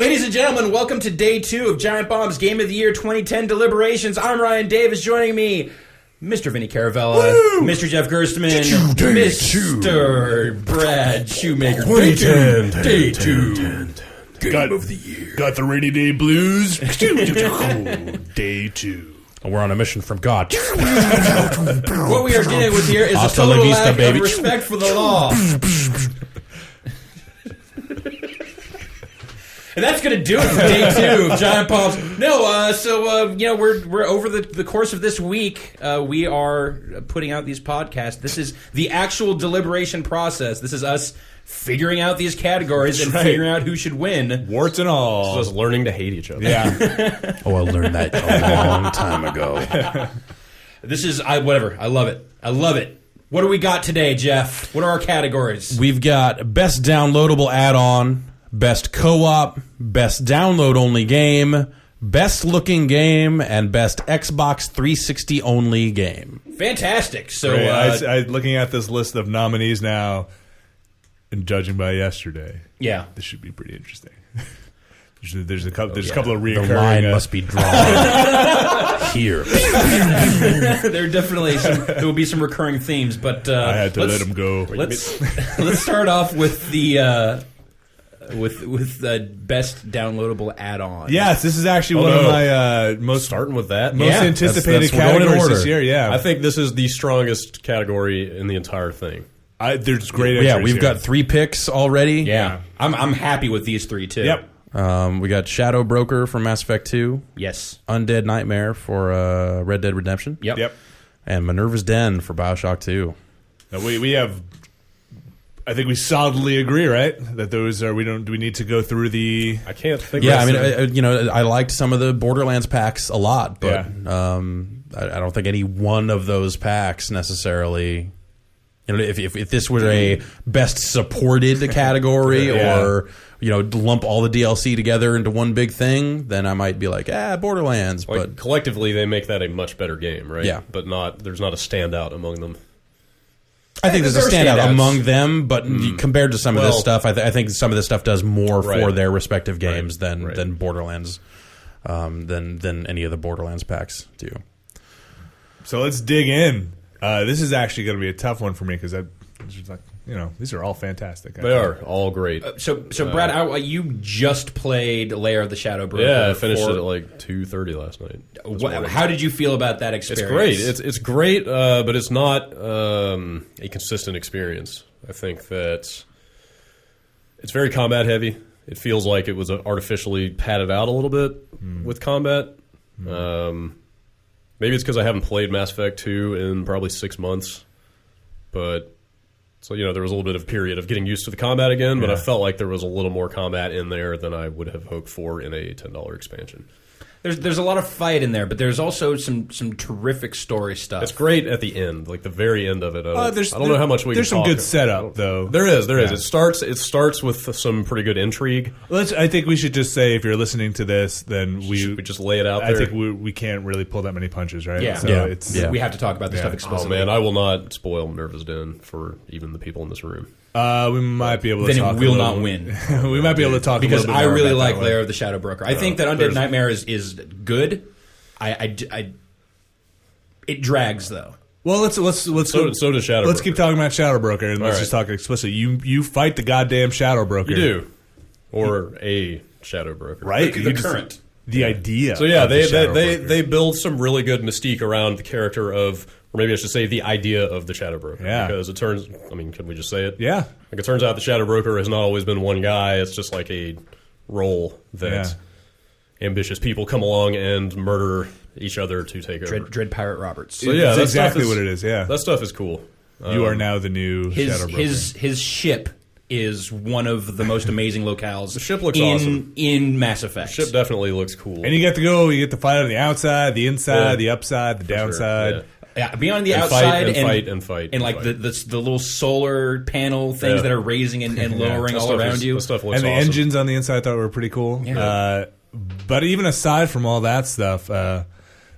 Ladies and gentlemen, welcome to day 2 of Giant Bomb's Game of the Year 2010 Deliberations. I'm Ryan Davis. Joining me, Mr. Vinny Caravella, Woo! Mr. Jeff Gerstmann, Mr. Brad Shoemaker. 2010, Day 2. Game of the Year. Got the rainy day blues. Day 2. We're on a mission from God. What we are dealing with here is a Hasta la total vista, lack baby. of respect for the law. And that's going to do it for day 2 of Giant Bombs. No, we're over the course of this week. We are putting out these podcasts. This is the actual deliberation process. This is us figuring out these categories and figuring out who should win. Warts and all. This is us learning to hate each other. Yeah. Oh, I learned that a long time ago. This is whatever. I love it. I love it. What do we got today, Jeff? What are our categories? We've got best downloadable add-on, best co-op, best download-only game, best looking game, and best Xbox 360 only game. Fantastic. So, looking at this list of nominees now, and judging by yesterday, yeah, this should be pretty interesting. There's a couple of reoccurring. The line must be drawn here. There will be some recurring themes, but I had to let them go. Let's start off with the with the best downloadable add-on. Yes, this is actually one of my most anticipated categories this year. Yeah, I think this is the strongest category in the entire thing. There's great entries Yeah, we've here. got 3 picks already. Yeah. I'm happy with these 3 too. Yep. We got Shadow Broker for Mass Effect 2. Yes. Undead Nightmare for Red Dead Redemption. Yep. And Minerva's Den for BioShock 2. Now we have. I think we solidly agree, right? That those are. Do we need to go through the? I can't think. Yeah, I mean, I liked some of the Borderlands packs a lot, but Yeah. I don't think any one of those packs necessarily. You know, if this were a best supported category, Yeah. or lump all the DLC together into one big thing, then I might be like, Borderlands. Like, But collectively, they make that a much better game, right? Yeah. But there's not a standout among them. I think there's a There are standout standouts. among them, but compared to some of this Well, stuff, I think some of this stuff does more for Right. their respective games Right. than Borderlands, than any of the Borderlands packs do. So let's dig in. This is actually going to be a tough one for me because these are all fantastic. They are all great. So Brad, you just played Lair of the Shadow Broker. Yeah, I finished it at like 2:30 last night. How did you feel about that experience? It's great. It's great, but it's not a consistent experience. I think that it's very combat heavy. It feels like it was artificially padded out a little bit with combat. Maybe it's because I haven't played Mass Effect 2 in probably 6 months. But, so, there was a little bit of a period of getting used to the combat again, but I felt like there was a little more combat in there than I would have hoped for in a $10 expansion. There's a lot of fight in there, but there's also some terrific story stuff. It's great at the end, like the very end of it. I don't know how much we can There's some talk. good setup, though. There is. Yeah. It starts with some pretty good intrigue. I think we should just say if you're listening to this, then Should we just lay it out there? I think we can't really pull that many punches, right? Yeah. So We have to talk about this stuff Oh explicitly. man, I will not spoil Minerva's Den for even the people in this room. we might be able to Then talk. it will a not little- win. We might be able to talk because a little bit I more really about like that one. Lair of the Shadow Broker. I think that Undead Nightmare is good. It drags though. Well, let's So does Shadow. Let's keep talking about Shadow Broker and let's right. just talk explicitly. You fight the goddamn Shadow Broker. You do, or a Shadow Broker, right? The You just- current. the idea. So yeah, of the Shadow they Broker. build some really good mystique around the character of, or maybe I should say, the idea of the Shadow Broker. Yeah. Because it turns. I mean, can we just say it? Yeah. Like it turns out the Shadow Broker has not always been one guy. It's just like a role that ambitious people come along and murder each other to take over. Dread Pirate Roberts. So yeah, That's that exactly stuff what it is. Yeah, That stuff is cool. you are now the new Shadow Broker. His ship is one of the most amazing locales. The ship looks awesome. in Mass Effect. Ship definitely looks cool. and you get to go. You get to fight on the outside, the inside, Yeah. the upside, the For sure, downside. yeah. Yeah, be on the And outside fight and like the little solar panel things Yeah. that are raising and lowering That all stuff around is- you. That stuff looks And the awesome. engines on the inside I thought were pretty cool. Yeah. But even aside from all that stuff,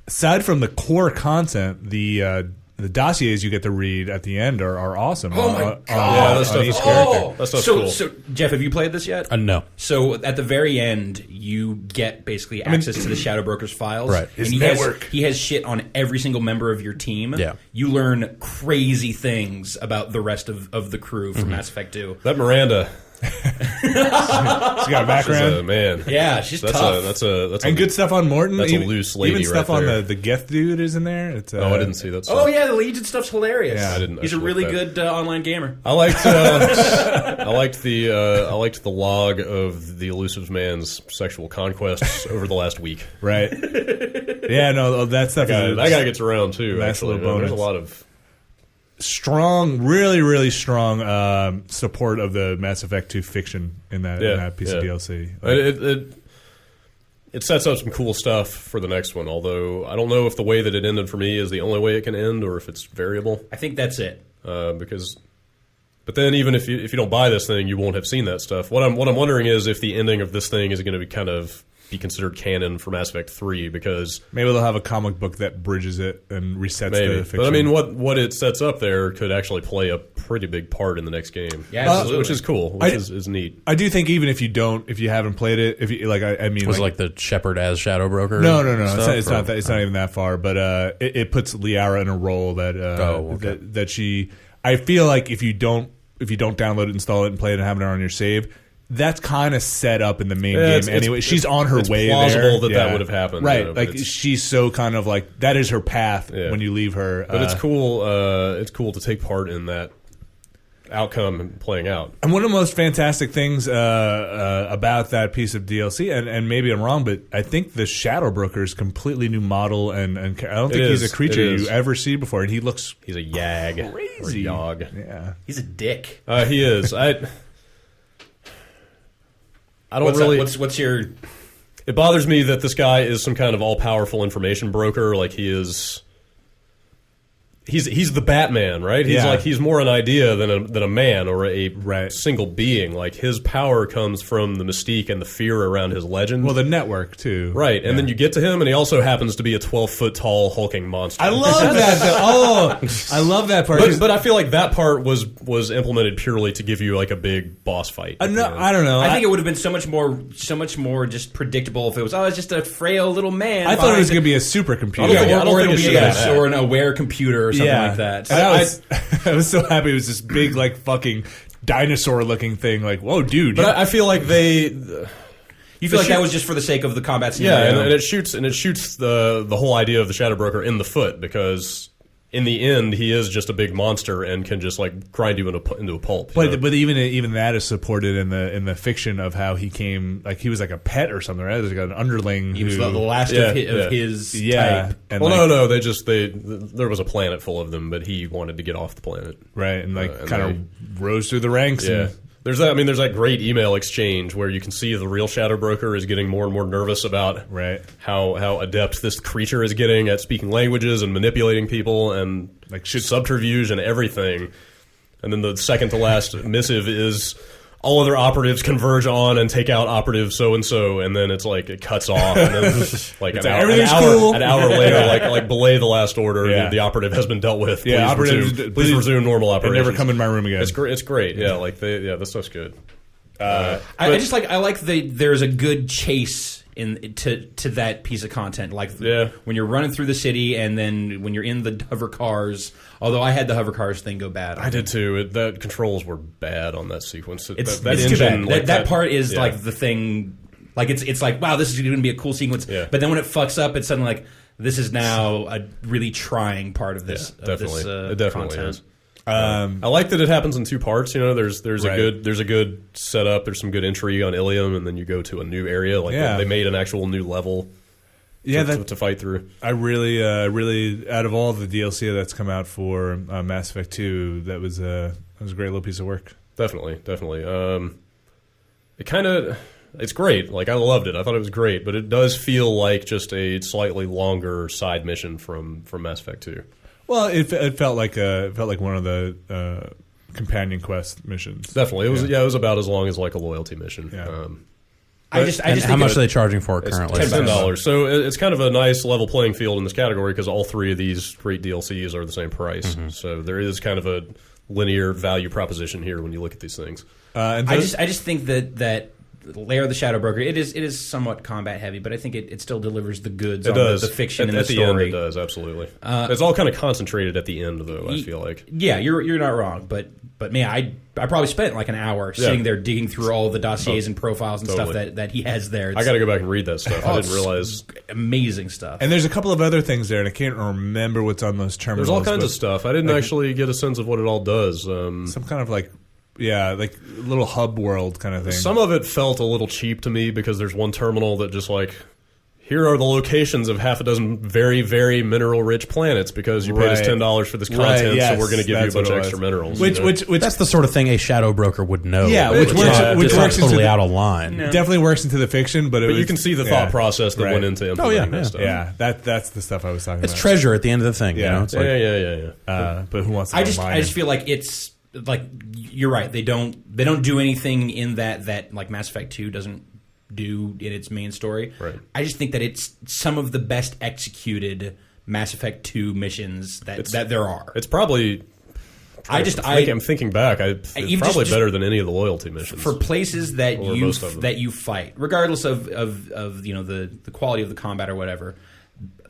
aside from the core content, the the dossiers you get to read at the end are awesome. Oh my God. Yeah, that stuff is cool. That stuff's cool. So, Jeff, have you played this yet? No. So at the very end, you get basically access to the Shadow Broker's files. Right. And he has shit on every single member of your team. Yeah. You learn crazy things about the rest of the crew from Mass Effect 2. That Miranda. She's got a background. Man. Yeah, she's tough. That's and good stuff on Morton. That's a loose lady even stuff right there. on the Geth dude is in there. It's, I didn't see that stuff. Oh yeah, the Legion stuff's hilarious. Yeah, I didn't He's a actually really look good online gamer. I liked I liked the log of the elusive man's sexual conquests over the last week. right. Yeah, no, that stuff. That guy gets around too. Nice Actually, little bonus. there's a lot of strong, really strong support of the Mass Effect 2 fiction in that piece of DLC. It sets up some cool stuff for the next one. Although I don't know if the way that it ended for me is the only way it can end, or if it's variable. I think that's it. But then even if you don't buy this thing, you won't have seen that stuff. What I'm wondering is if the ending of this thing is going to be considered canon for Mass Effect 3, because maybe they'll have a comic book that bridges it and resets maybe. the fiction. But I mean, what it sets up there could actually play a pretty big part in the next game. Yeah, absolutely. Which is cool. Which is neat. I do think even if you haven't played it, if you like, I mean, Was it like the Shepard as Shadow Broker? No. It's not that. It's not even that far. But it puts Liara in a role that that she. I feel like if you don't download it, install it, and play it, and have it on your save, that's kind of set up in the main game anyway. She's on her way there. It's plausible that would have happened. Right. You know, like, she's so kind of like, that is her path when you leave her. But it's cool. It's cool to take part in that outcome and playing out. And one of the most fantastic things about that piece of DLC, and maybe I'm wrong, but I think the Shadow Broker is a completely new model, and I don't think he's a creature you ever see before, and he's a Yag. crazy. Or Yog. Yeah. He's a dick. He is. I don't really. What's your? It bothers me that this guy is some kind of all-powerful information broker. Like he is. He's the Batman, right? He's more an idea than a man or a single being. Like his power comes from the mystique and the fear around his legend. Well, the network too, right? And then you get to him, and he also happens to be a 12-foot tall hulking monster. I love that. I love that part. But I feel like that part was implemented purely to give you like a big boss fight. I don't know. I think it would have been so much more just predictable if it was it's just a frail little man. I thought it was going to be a supercomputer. I don't think it should have that. Or an aware computer or something like that. And I was so happy it was this big, like, fucking dinosaur-looking thing. Like, whoa, dude! But I feel like you feel like that was just for the sake of the combat scene. Yeah, and it shoots the whole idea of the Shadow Broker in the foot, because in the end he is just a big monster and can just like grind you into a pulp. But even that is supported in the fiction of how he came, like he was like a pet or something, right? There's like an underling. He was the last of his type. And no, there was a planet full of them, but he wanted to get off the planet, right? And like kind of rose through the ranks. Yeah. And, there's that great email exchange where you can see the real Shadow Broker is getting more and more nervous about how adept this creature is getting at speaking languages and manipulating people and like subterfuge and everything. And then the second to last missive is all other operatives converge on and take out operative so and so, and then it's like it cuts off, and then like an hour later, like belay the last order. Yeah. The operative has been dealt with. Yeah, please resume normal operations. And never come in my room again. It's great. Yeah, this stuff's good. I like there's a good chase to that piece of content. Like when you're running through the city, and then when you're in the hover cars. Although I had the hover cars thing go bad. I did too. The controls were bad on that sequence. It's too bad. That part is like the thing. Like it's like, wow, this is going to be a cool sequence. Yeah. But then when it fucks up, it's suddenly like, this is now a really trying part of this. Yeah, definitely, it definitely content. is. I like that it happens in two parts. You know, there's a good setup. There's some good intrigue on Ilium, and then you go to a new area. Like they made an actual new level. To fight through. I really, out of all the DLC that's come out for Mass Effect 2, that was a great little piece of work. Definitely. It's great. Like, I loved it. I thought it was great, but it does feel like just a slightly longer side mission from Mass Effect 2. Well, it felt like one of the companion quest missions. Definitely, it was about as long as like a loyalty mission. Yeah. How much are they charging for it currently? It's $10. So it's kind of a nice level playing field in this category because all three of these great DLCs are the same price. So there is kind of a linear value proposition here when you look at these things. I just think that Lair of the Shadow Broker, it is somewhat combat heavy, but I think it still delivers the goods on the fiction and the story. At the end, it does, absolutely. It's all kind of concentrated at the end, though, I feel like. Yeah, you're not wrong, but man, I probably spent like an hour sitting there digging through all the dossiers and profiles and stuff that he has there. I got to go back and read that stuff. I didn't realize. Amazing stuff. And there's a couple of other things there, and I can't remember what's on those terminals. There's all kinds of stuff. I didn't actually get a sense of what it all does. Some kind of like little hub world kind of thing. Some of it felt a little cheap to me because there's one terminal that just like, here are the locations of half a dozen very, very mineral-rich planets because you paid us $10 for this content, so we're going to give you a bunch of extra minerals. Which that's the sort of thing a shadow broker would know. Yeah, which works totally out of line. No. Definitely works into the fiction, but you can see the thought process that went into implementing that stuff. Yeah, that's the stuff I was talking about. It's treasure at the end of the thing. Yeah, you know? It's but who wants to I just feel like it's like you're right. They don't do anything in that like Mass Effect 2 doesn't do in its main story. Right. I just think that it's some of the best executed Mass Effect 2 missions that there are. It's probably. I'm thinking back. It's probably better than any of the loyalty missions for places that you fight, regardless of the quality of the combat or whatever.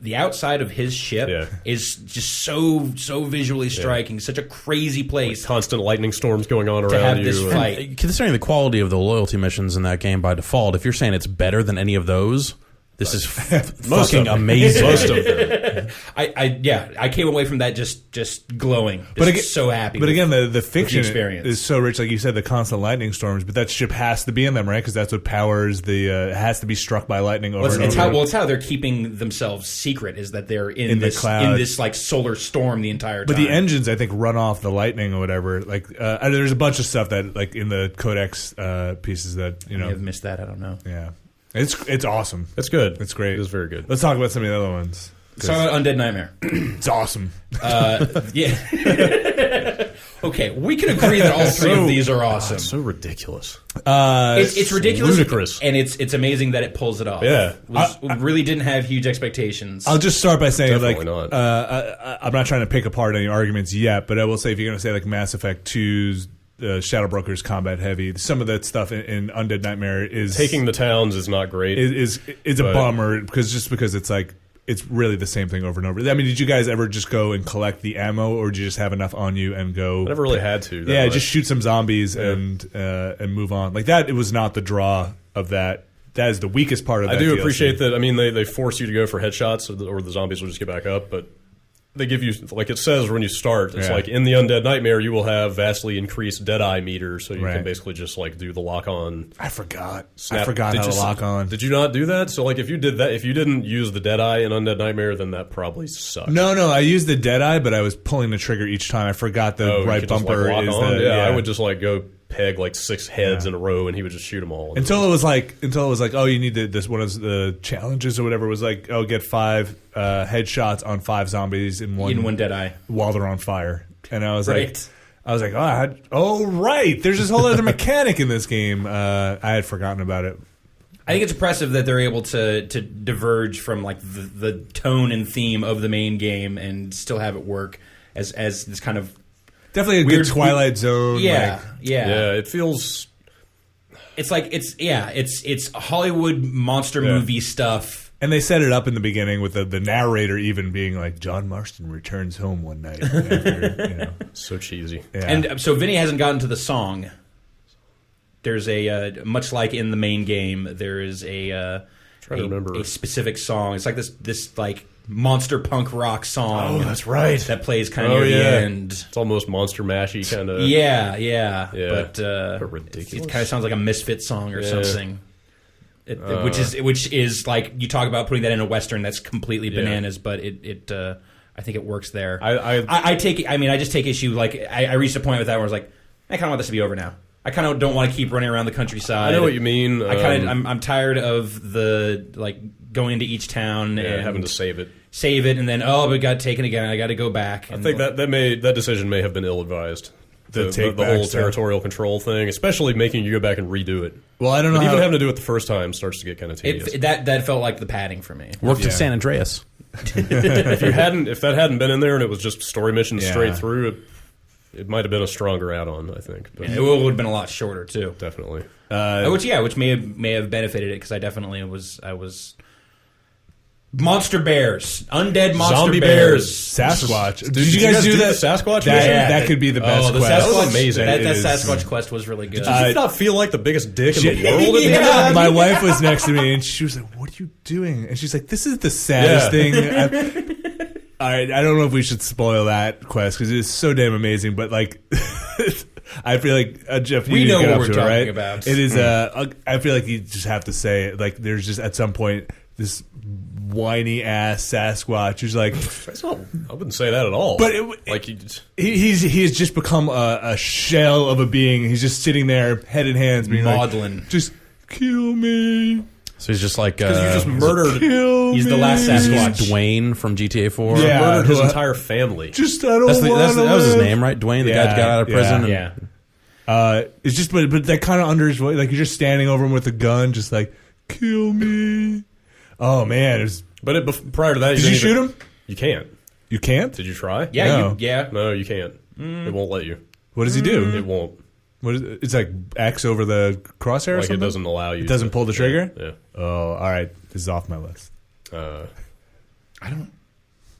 The outside of his ship is just so visually striking. Such a crazy place. Like constant lightning storms going on to around have this fight. Considering the quality of the loyalty missions in that game by default, if you're saying it's better than any of those, this is fucking amazing. Most of them. I came away from that just glowing. So happy. But again, the fiction experience is so rich. Like you said, the constant lightning storms. But that ship has to be in them, right? Because that's what powers the. It has to be struck by lightning over and over. It's how they're keeping themselves secret. Is that they're in this cloud. in this like solar storm the entire time. But the engines, I think, run off the lightning or whatever. Like there's a bunch of stuff that like in the codex pieces that I may have missed that. I don't know. Yeah. It's awesome. It's good. It's great. It's very good. Let's talk about some of the other ones. Talk about Undead Nightmare. It's awesome. Yeah. Okay, we can agree that all three of these are awesome. It's so ridiculous. It's ridiculous, ludicrous, and it's amazing that it pulls it off. Yeah, I really didn't have huge expectations. I'll just start by saying, Definitely not. I'm not trying to pick apart any arguments yet, but I will say if you're going to say like Mass Effect 2's Shadow Broker's combat heavy, some of that stuff in Undead Nightmare is taking the towns is not great. Is a bummer because it's like. It's really the same thing over and over. I mean, did you guys ever just go and collect the ammo, or did you just have enough on you and go? I never really had to. Yeah, just shoot some zombies and move on. Like that, it was not the draw of that. That is the weakest part of that. I do DLC. appreciate that. I mean, they force you to go for headshots, or the zombies will just get back up, but. They give you, like it says when you start, it's like in the Undead Nightmare, you will have vastly increased Deadeye meter, so you can basically just like do the lock on. I forgot how to lock on. Did you not do that? So like if you did that, if you didn't use the Deadeye in Undead Nightmare, then that probably sucked. No, I used the Deadeye, but I was pulling the trigger each time. I forgot the right bumper is the. Yeah, I would just like go peg like 6 heads in a row, and he would just shoot them all. Until it was like, oh, you need this one of the challenges or whatever was like, oh, get 5 headshots on 5 zombies in one Deadeye while they're on fire, and I was like, right, there's this whole other mechanic in this game. I had forgotten about it. I think it's impressive that they're able to diverge from like the tone and theme of the main game and still have it work as this kind of. Definitely a good Twilight Zone. Yeah, yeah. It feels. It's like it's Hollywood monster movie stuff. And they set it up in the beginning with the narrator even being like, John Marston returns home one night. After, So cheesy. Yeah. And so Vinny hasn't gotten to the song. There's a much like in the main game. There is a specific song. It's like this like. Monster punk rock song. Oh, that's right. That plays kind of near the end. It's almost Monster Mashy kind of. Yeah. But ridiculous. It kind of sounds like a Misfit song or something. Which is like you talk about putting that in a Western that's completely bananas, but I think it works there. I just take issue. Like I reached a point with that where I was like, I kind of want this to be over now. I kind of don't want to keep running around the countryside. I know what you mean. I'm tired of the like going into each town and having to save it, and then it got taken again. I got to go back. I think that decision may have been ill advised. the whole territorial control thing, especially making you go back and redo it. Well, I don't know. Even having to do it the first time starts to get kind of tedious. That felt like the padding for me. Worked at San Andreas. If that hadn't been in there and it was just story missions straight through, it might have been a stronger add-on, I think. But it would have been a lot shorter too. Definitely. Which may have benefited it because I definitely was. Monster bears, undead monster zombie bears, Sasquatch. Did you guys do that Sasquatch? That could be the best quest. That was amazing. That Sasquatch quest was really good. Did you not feel like the biggest dick in the world? Yeah. My wife was next to me and she was like, "What are you doing?" And she's like, "This is the saddest thing." All right, I don't know if we should spoil that quest because it is so damn amazing. But like, I feel like Jeff, we know what we're talking right? about. It is. I feel like you just have to say like, there's just at some point this whiny ass Sasquatch who's like, I wouldn't say that at all. But he's just become a shell of a being. He's just sitting there, head in hands, being maudlin. Like, just kill me. So he's just like because you just murdered. He's the last Sasquatch. Dwayne from GTA 4. Yeah, murdered his entire family. Just I don't that was his live. name, right? Dwayne, the guy that got out of prison. It's just, but that kind of under his voice, like you're just standing over him with a gun, just like kill me. Oh man! Prior to that, did you shoot him? You can't. You can't? Did you try? Yeah, No. No, you can't. It won't let you. What does he do? It won't. What is it? It's like X over the crosshair. Or Like something? it doesn't allow you. It doesn't pull the trigger. Yeah. Oh, all right. This is off my list. I don't.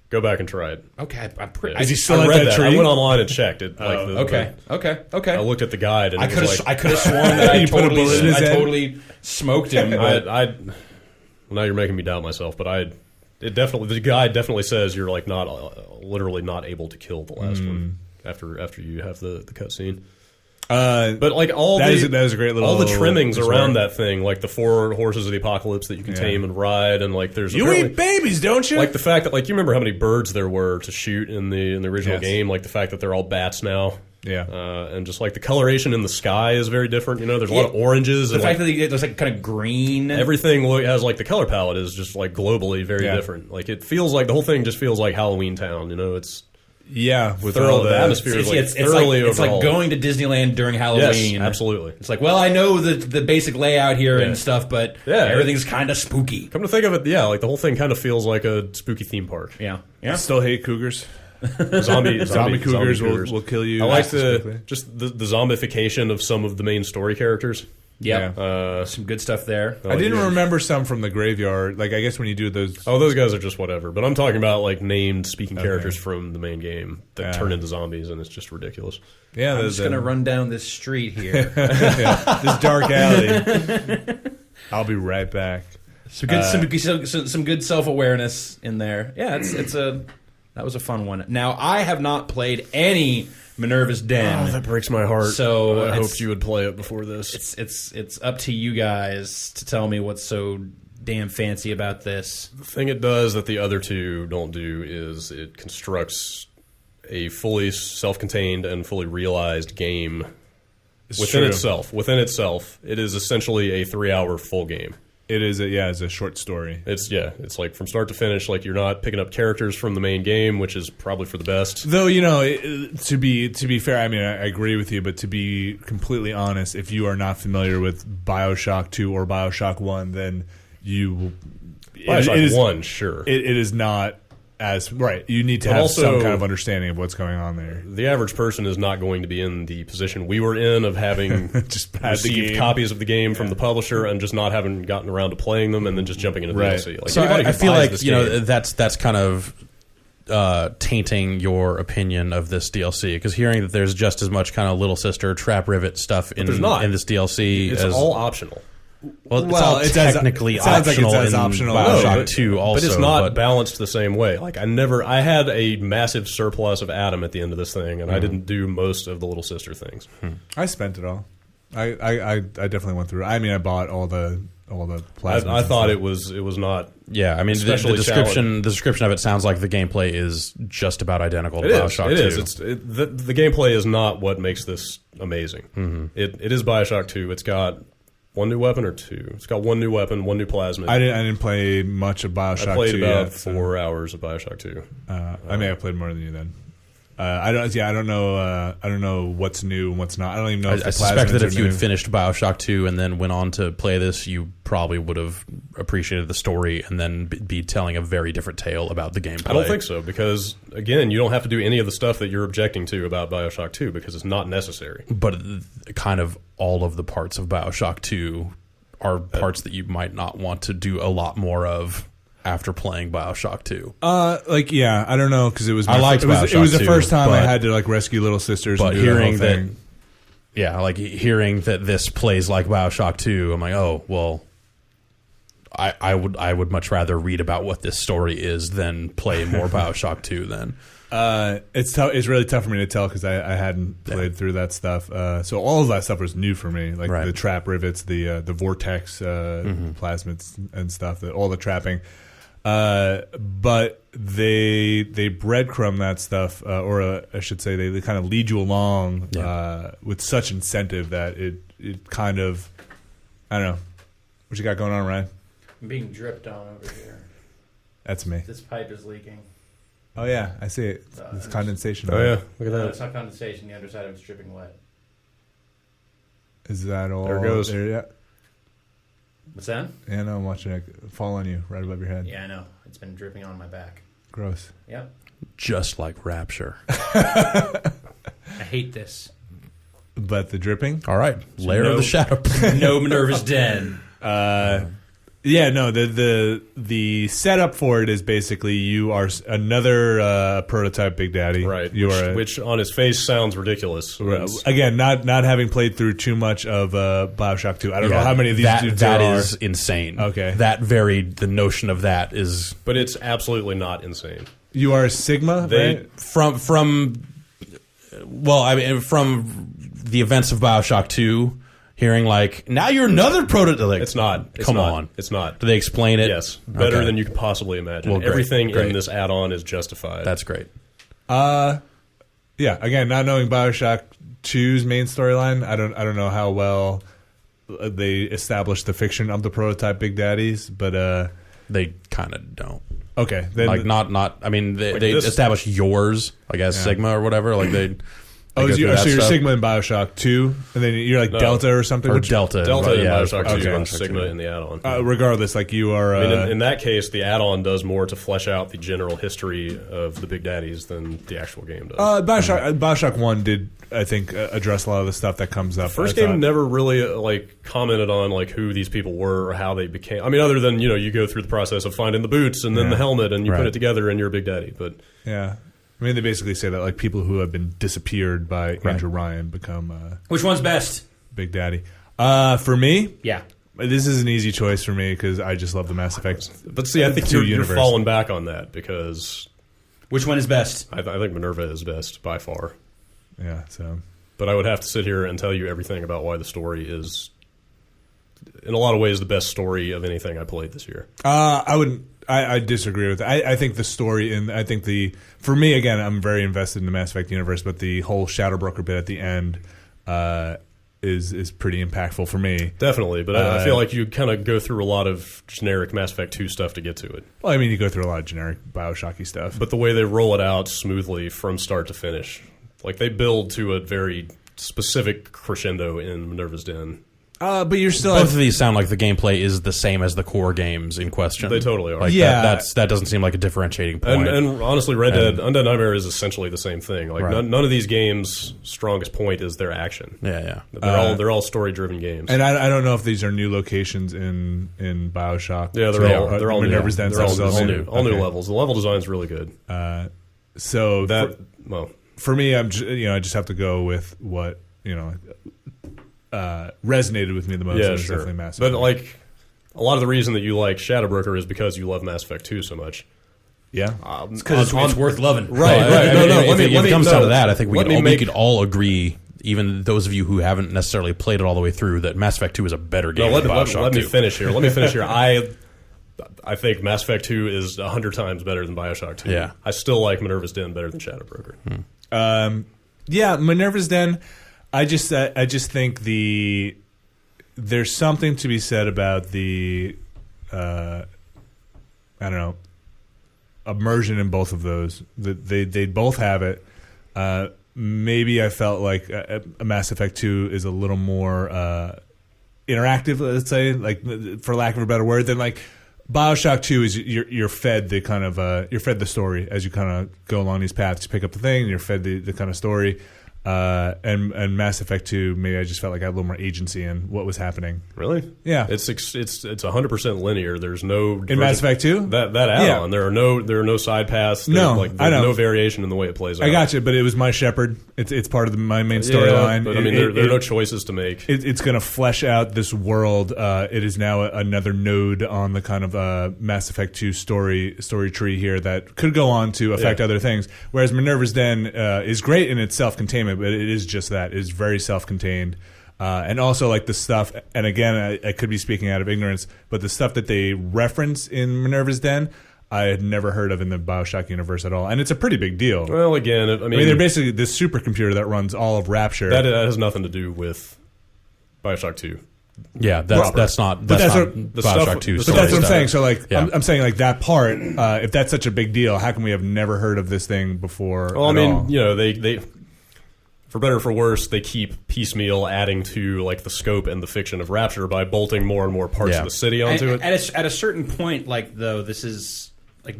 Go back and try it. Okay, I'm pretty. Is he still I at read that that. tree? I went online and checked it. Okay. I looked at the guide and I it could was have. like, I could have sworn that You put a bullet in his head? totally smoked him. But well, now you're making me doubt myself, but the guide definitely says you're like literally not able to kill the last one after you have the cutscene. But like that is a great little all the trimmings around that thing, like the 4 horses of the apocalypse that you can tame and ride, and like there's you eat babies, don't you? like the fact that like you remember how many birds there were to shoot in the original game, like the fact that they're all bats now. Yeah, and just like the coloration in the sky is very different. You know, there's a lot of oranges. The and fact that there's like kind of green. Everything has like the color palette is just like globally very different. Like it feels like the whole thing just feels like Halloween Town. You know, it's with all the atmosphere is like thoroughly it's like overhauled. going to Disneyland during Halloween. Yes, absolutely. It's like, well, I know the basic layout here and stuff, but everything's kind of spooky. Come to think of it, like the whole thing kind of feels like a spooky theme park. Yeah. I still hate cougars. Zombie cougars will kill you. I like the zombification of some of the main story characters. Yeah, some good stuff there. I didn't remember some from the graveyard. Like I guess when you do those, those guys are just whatever. But I'm talking about like named speaking characters from the main game that turn into zombies, and it's just ridiculous. Yeah, I'm just gonna run down this street here, this dark alley. I'll be right back. Some good self-awareness in there. Yeah, that was a fun one. Now I have not played any Minerva's Den. Oh, that breaks my heart. So I hoped you would play it before this. It's up to you guys to tell me what's so damn fancy about this. The thing it does that the other two don't do is it constructs a fully self-contained and fully realized game within itself. Within itself, it is essentially a 3-hour full game. It is it's a short story. It's like from start to finish. Like you're not picking up characters from the main game, which is probably for the best. Though to be fair, I mean I agree with you, but to be completely honest, if you are not familiar with BioShock 2 or BioShock 1, then BioShock 1, sure, it is not as right. You need to have some kind of understanding of what's going on there. The average person is not going to be in the position we were in of having just received copies of the game from the publisher and just not having gotten around to playing them and then just jumping into DLC. Like, so I feel like that's kind of tainting your opinion of this DLC, because hearing that there's just as much kind of Little Sister Trap Rivet stuff in this DLC, it's all optional. Well, it's technically optional in BioShock 2 also. But it's not balanced the same way. Like I had a massive surplus of Adam at the end of this thing, and I didn't do most of the Little Sister things. I spent it all. I definitely went through it. I mean, I bought all the plasmas. I thought it was not. Yeah, I mean, the description of it sounds like the gameplay is just about identical to BioShock 2. It is. The gameplay is not what makes this amazing. Mm-hmm. It is BioShock 2. It's got one new weapon or two? It's got one new weapon, one new plasmid. I didn't play much of BioShock 2 I played about yet, 4 hours of BioShock 2. I may have played more than you then. I don't know what's new and what's not. I don't even know. I suspect that if you had finished BioShock 2 and then went on to play this, you probably would have appreciated the story and then be telling a very different tale about the gameplay. I don't think so, because again, you don't have to do any of the stuff that you're objecting to about BioShock 2 because it's not necessary. But kind of all of the parts of BioShock 2 are parts that you might not want to do a lot more of after playing BioShock 2. I don't know, because it was BioShock it was the 2, first time I had to rescue little sisters. But and do hearing the whole thing. hearing that this plays like BioShock 2, I'm like, oh well. I would much rather read about what this story is than play more BioShock 2 then. It's tough. It's really tough for me to tell because I hadn't played through that stuff. So all of that stuff was new for me, like the trap rivets, the vortex plasmids and stuff. All the trapping. But they breadcrumb that stuff, I should say they kind of lead you along with such incentive that it kind of, I don't know. What you got going on, Ryan? I'm being dripped on over here. That's me. This pipe is leaking. Oh yeah, I see it. It's condensation. Oh yeah, look at No, that. it's not condensation. The underside of it's dripping wet. Is that all? There it goes. Yeah. What's that? Yeah, no, I'm watching it fall on you right above your head. Yeah, I know. It's been dripping on my back. Gross. Yep. Just like Rapture. I hate this. But the dripping? All right. Lair of the Shadow. No Minerva's Den. Yeah, no, the setup for it is basically you are another prototype Big Daddy. Right. You which on his face sounds ridiculous. Again, not having played through too much of BioShock 2. I don't know how many of these dudes there are. That is insane. Okay. The notion of that is... But it's absolutely not insane. You are a Sigma, right? From the events of BioShock 2... Hearing now you're another prototype. It's not. Come on. It's not. Do they explain it? Yes. Better than you could possibly imagine. Well, great, everything great. in this add-on is justified. That's great. Yeah. Again, not knowing BioShock 2's main storyline, I don't know how well they established the fiction of the prototype Big Daddies, but they kind of don't. Okay. Then not. I mean, they establish yours, I guess, Sigma or whatever. They. So you're Sigma in BioShock 2, and then you're Delta or something? Or Delta. Delta in BioShock 2 okay. and Sigma in the add-on. Regardless, you are... in that case, the add-on does more to flesh out the general history of the Big Daddies than the actual game does. BioShock 1 did, I think, address a lot of the stuff that comes up. First game never really commented on who these people were or how they became... I mean, other than, you go through the process of finding the boots and then the helmet and you put it together and you're a Big Daddy. But yeah. I mean, they basically say that people who have been disappeared by Andrew Ryan become Which one's best? Big Daddy. For me, yeah, this is an easy choice for me because I just love the Mass Effect. But see, I think you're falling back on that because which one is best? I think Minerva is best by far. Yeah. So, but I would have to sit here and tell you everything about why the story is, in a lot of ways, the best story of anything I played this year. I wouldn't. I disagree with that. I think the story and I think for me again, I'm very invested in the Mass Effect universe, but the whole Shadow Broker bit at the end is pretty impactful for me. Definitely, but I feel like you kind of go through a lot of generic Mass Effect 2 stuff to get to it. Well, I mean, you go through a lot of generic BioShocky stuff, but the way they roll it out smoothly from start to finish, they build to a very specific crescendo in Minerva's Den. But you're still... Both of these sound like the gameplay is the same as the core games in question. They totally are. That doesn't seem like a differentiating point. And honestly, Undead Nightmare is essentially the same thing. None of these games' strongest point is their action. Yeah. They're all story-driven games. And I don't know if these are new locations in BioShock. Yeah, they're all Minerva's Den. They're all new levels. The level design is really good. For me, I just have to go with what resonated with me the most. Yeah, is sure. Definitely Mass Effect. But a lot of the reason that you like Shadow Broker is because you love Mass Effect 2 so much. Yeah, it's because it's worth loving. Right. If it comes down to that, I think we could all agree, even those of you who haven't necessarily played it all the way through, that Mass Effect 2 is a better game than BioShock 2. Let me finish here. I think Mass Effect 2 is 100 times better than BioShock 2. Yeah. I still like Minerva's Den better than Shadow Broker. Minerva's Den. I just think there's something to be said about the immersion in both of those. They both have it. Maybe I felt like Mass Effect 2 is a little more interactive, let's say, like for lack of a better word, than like BioShock 2 is you're fed the kind of you're fed the story as you kind of go along these paths. You pick up the thing, and you're fed the kind of story. And Mass Effect 2, maybe I just felt like I had a little more agency in what was happening. Really? Yeah. It's 100% linear. There's no in Mass Effect 2 that add-on. There are no side paths. There's no variation in the it plays out. I got you, but it was my Shepherd. It's part of my main storyline. But I mean, there are no choices to make. It's going to flesh out this world. It is now another node on the kind of Mass Effect 2 story tree here that could go on to affect other things. Whereas Minerva's Den is great in its self-containment, but it is just that. It is very self-contained. And also like the stuff, and again, I could be speaking out of ignorance, but the stuff that they reference in Minerva's Den, I had never heard of in the BioShock universe at all. And it's a pretty big deal. Well, again, I mean they're basically this supercomputer that runs all of Rapture. That has nothing to do with BioShock 2. Yeah, that's not BioShock 2. But that's what I'm saying. So like, I'm saying like that part. If that's such a big deal, how come we have never heard of this thing before? Well, I mean, you know, they for better or for worse, they keep piecemeal adding to like the scope and the fiction of Rapture by bolting more and more parts of the city onto it. At a certain point, like though, this is like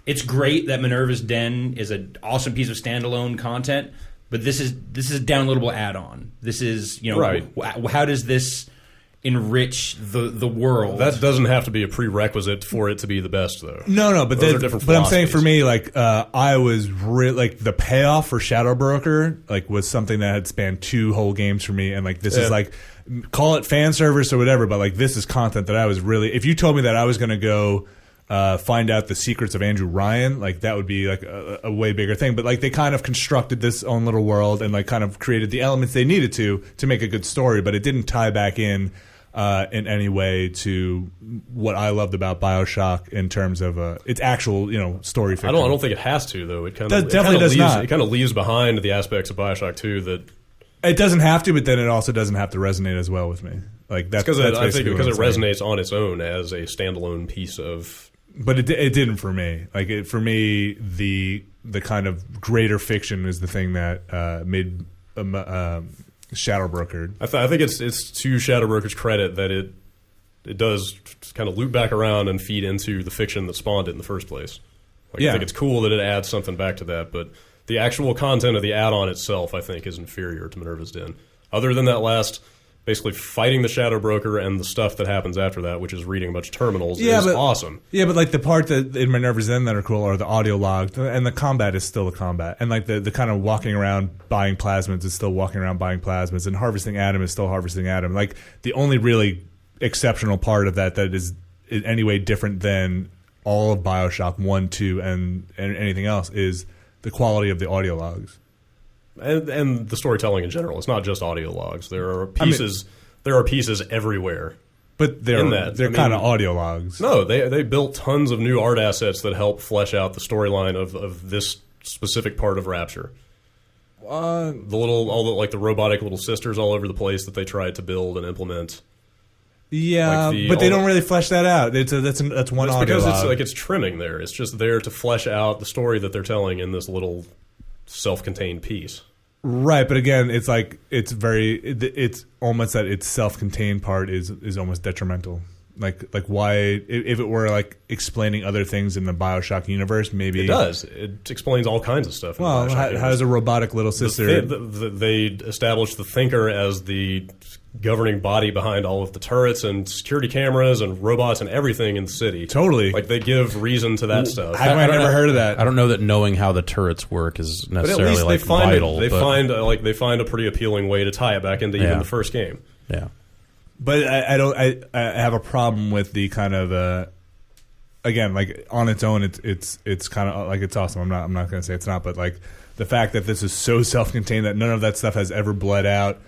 it's great that Minerva's Den is an awesome piece of standalone content, but this is a downloadable add-on. This is right. How does this enrich the world? That doesn't have to be a prerequisite for it to be the best, though. No, but I'm saying for me, like I was like the payoff for Shadow Broker, like was something that had spanned 2 whole games for me, and like this is like call it fan service or whatever, but like this is content that I was really. If you told me that I was going to go find out the secrets of Andrew Ryan, like that would be like a way bigger thing. But like they kind of constructed this own little world and like kind of created the elements they needed to make a good story, but it didn't tie back in any way to what I loved about BioShock in terms of its actual story fiction. I don't think it has to though. It kind of does not. It kind of leaves behind the aspects of BioShock 2 that it doesn't have to, but then it also doesn't have to resonate as well with me. Like that's because I think because it resonates on its own as a standalone piece of. But it didn't for me. Like for me, the kind of greater fiction is the thing that made Shadow Broker. I think it's to Shadow Broker's credit that it does kind of loop back around and feed into the fiction that spawned it in the first place. Like, I think it's cool that it adds something back to that, but the actual content of the add-on itself, I think, is inferior to Minerva's Den. Other than that last. Basically, fighting the Shadow Broker and the stuff that happens after that, which is reading a bunch of terminals, is awesome. Yeah, but like the part that in Minerva's Den that are cool are the audio logs, and the combat is still the combat, and like the kind of walking around buying plasmids is still walking around buying plasmids, and harvesting Adam is still harvesting Adam. Like the only really exceptional part of that is in any way different than all of BioShock 1, 2, and anything else is the quality of the audio logs. And the storytelling in general. It's not just audio logs. There are pieces. There are pieces everywhere. But they're kind of audio logs. No, they built tons of new art assets that help flesh out the storyline of this specific part of Rapture. The robotic little sisters all over the place that they tried to build and implement. Yeah, but they don't really flesh that out. That's one audio log. Because it's trimming there. It's just there to flesh out the story that they're telling in this little self-contained piece. Right, but again, it's like it's almost that its self-contained part is almost detrimental. Like why if it were like explaining other things in the BioShock universe, maybe it does. It explains all kinds of stuff. Well, how does a robotic little sister? They established the Thinker as the governing body behind all of the turrets and security cameras and robots and everything in the city. Totally, like they give reason to that stuff. I've never heard of that. I don't know that knowing how the turrets work is necessarily but at least vital. They find a pretty appealing way to tie it back into even the first game. Yeah. But I have a problem with the kind of again, like on its own it's kind of like it's awesome. I'm not going to say it's not, but like the fact that this is so self-contained that none of that stuff has ever bled out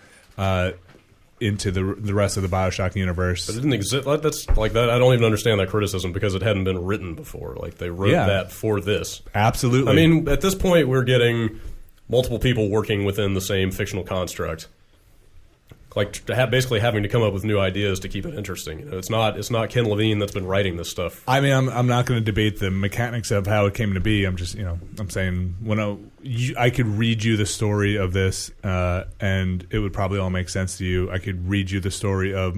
into the rest of the BioShock universe. But it didn't exist. That's like that. I don't even understand that criticism because it hadn't been written before. Like they wrote that for this. Absolutely. I mean, at this point, we're getting multiple people working within the same fictional construct. like basically having to come up with new ideas to keep it interesting. You know, it's not Ken Levine that's been writing this stuff. I mean, I'm not going to debate the mechanics of how it came to be. I'm just, I'm saying when I could read you the story of this, and it would probably all make sense to you. I could read you the story of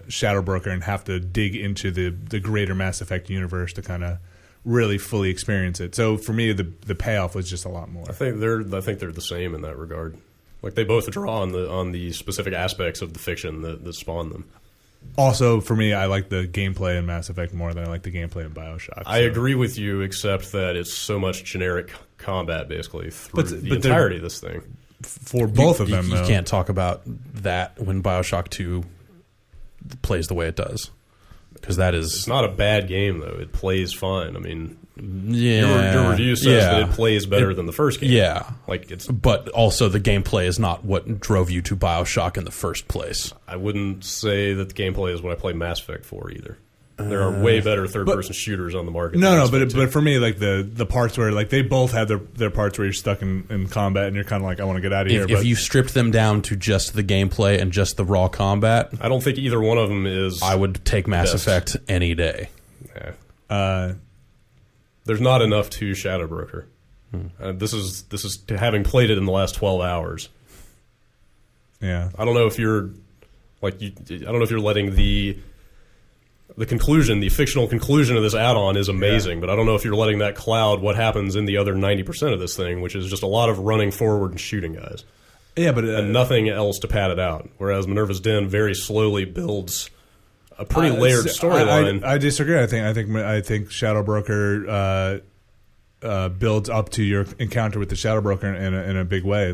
Shadow Broker and have to dig into the greater Mass Effect universe to kind of really fully experience it. So for me, the payoff was just a lot more. I think they're the same in that regard. Like they both draw on the specific aspects of the fiction that spawn them. Also, for me, I like the gameplay in Mass Effect more than I like the gameplay in BioShock. I agree with you, except that it's so much generic combat basically through the entirety of this thing. For both of them, you can't talk about that when BioShock 2 plays the way it does. Because it's not a bad game, though. It plays fine. I mean, yeah, your review says that it plays better than the first game. Yeah, but also the gameplay is not what drove you to BioShock in the first place. I wouldn't say that the gameplay is what I play Mass Effect for either. There are way better third-person shooters on the market. But for me, like the parts where like they both have their parts where you're stuck in combat and you're kind of like, I want to get out of here. If you stripped them down to just the gameplay and just the raw combat, I don't think either one of them is. I would take Mass Effect any day. Yeah. There's not enough to Shadow Broker. This is having played it in the last 12 hours. Yeah, I don't know if you're letting the conclusion, the fictional conclusion of this add-on is amazing, but I don't know if you're letting that cloud what happens in the other 90% of this thing, which is just a lot of running forward and shooting guys. Yeah, but and nothing else to pad it out. Whereas Minerva's Den very slowly builds a pretty layered storyline. I disagree. I think Shadow Broker builds up to your encounter with the Shadow Broker in a big way.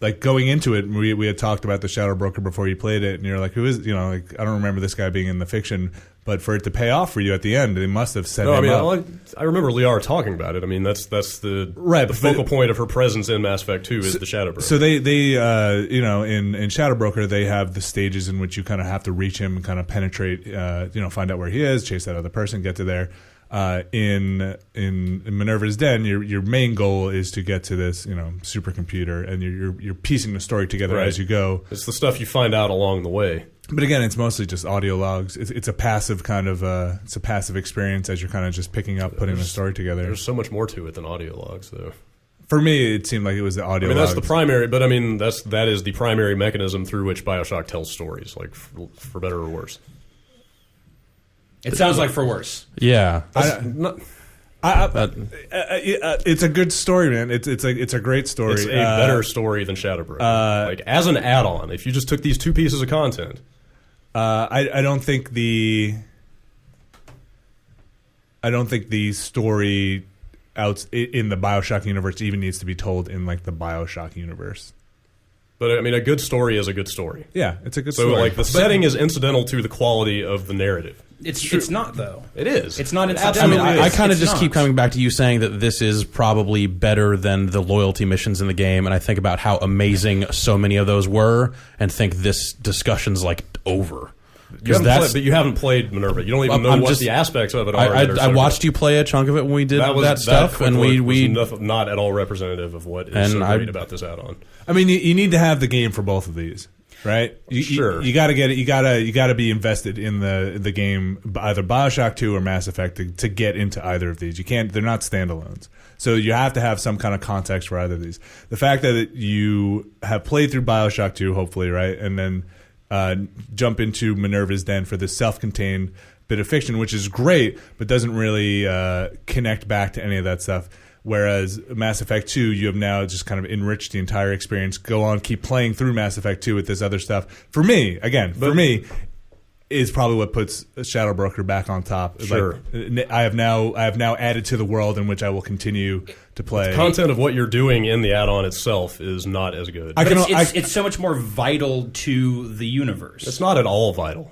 Like going into it, we had talked about the Shadow Broker before you played it, and you're like, who is, I don't remember this guy being in the fiction, but for it to pay off for you at the end, they must have set him up. I remember Lair talking about it. I mean, that's the focal point of her presence in Mass Effect 2 is the Shadow Broker. So they in Shadow Broker, they have the stages in which you kind of have to reach him and kind of penetrate, find out where he is, chase that other person, get to there. In Minerva's Den, your main goal is to get to this supercomputer, and you're piecing the story together as you go. It's the stuff you find out along the way. But again, it's mostly just audio logs. It's a passive kind of it's a passive experience as you're kind of just picking up, putting the story together. There's so much more to it than audio logs, though. For me, it seemed like it was the audio. That's the primary, but that is the primary mechanism through which BioShock tells stories, like for better or worse. It sounds like for worse. Yeah, it's a good story, man. It's a great story. It's a better story than Shadow Broker. As an add-on, if you just took these two pieces of content, I don't think the story out in the BioShock universe even needs to be told in like the BioShock universe. But I mean, a good story is a good story. Yeah, it's a good story. So, like, the setting is incidental to the quality of the narrative. It's not, though. It is. It's not incidental. I kind of just keep coming back to you saying that this is probably better than the loyalty missions in the game, and I think about how amazing so many of those were, and think this discussion's like over. But you haven't played Minerva. You don't even know what the aspects of it are. I watched you play a chunk of it when we did that stuff, and we not at all representative of what is so great about this add-on. I mean, you need to have the game for both of these, right? Sure. You got to get it. You got to be invested in the game, either BioShock 2 or Mass Effect, to get into either of these. You can't. They're not standalones. So you have to have some kind of context for either of these. The fact that you have played through BioShock 2, hopefully, right, and then jump into Minerva's Den for this self-contained bit of fiction, which is great, but doesn't really connect back to any of that stuff. Whereas Mass Effect 2, you have now just kind of enriched the entire experience. Go on, keep playing through Mass Effect 2 with this other stuff. For me, is probably what puts Shadow Broker back on top. Sure. Like, I have now added to the world in which I will continue to play. The content of what you're doing in the add-on itself is not as good. It's so much more vital to the universe. It's not at all vital.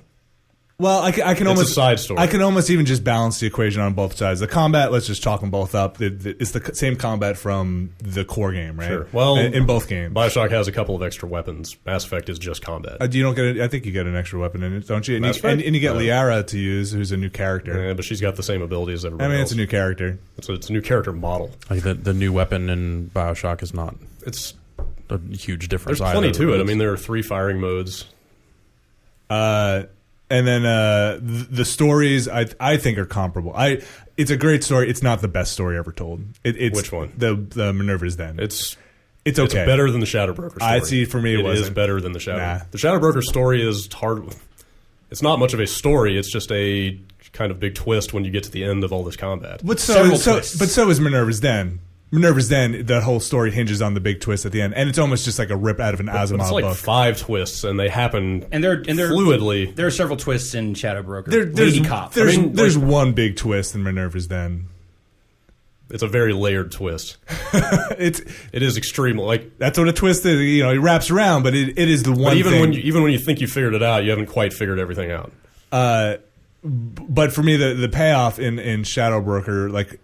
Well, I can almost a side story. I can almost even just balance the equation on both sides. The combat, let's just chalk them both up. It's the same combat from the core game, right? Sure. Well, in both games, BioShock has a couple of extra weapons. Mass Effect is just combat. You don't get it. I think you get an extra weapon in it, don't you? And you get Liara to use, who's a new character. Yeah, but she's got the same abilities as everybody else. It's a new character. It's a new character model. Like the new weapon in BioShock is not. It's a huge difference. There's plenty to it. I mean, there are 3 firing modes. And then the stories I think are comparable. It's a great story. It's not the best story ever told. It's Which one? The Minerva's Den. It's okay. It's better than the Shadowbroker story. I'd see for me it wasn't. is better than the Shadow. Nah. The Shadowbroker story is hard. It's not much of a story. It's just a kind of big twist when you get to the end of all this combat. But so is Minerva's Den. Minerva's Den, the whole story hinges on the big twist at the end, and it's almost just like a rip out of an Asimov It's like book. 5 twists, and they happen they're fluidly. There are several twists in Shadowbroker. There's Lady Cop. There's one big twist in Minerva's Den. It's a very layered twist. It is extremely like that's what a twist is. You know, it wraps around, but it is the one. But even thing. when you think you figured it out, you haven't quite figured everything out. But for me, the payoff in Shadowbroker, like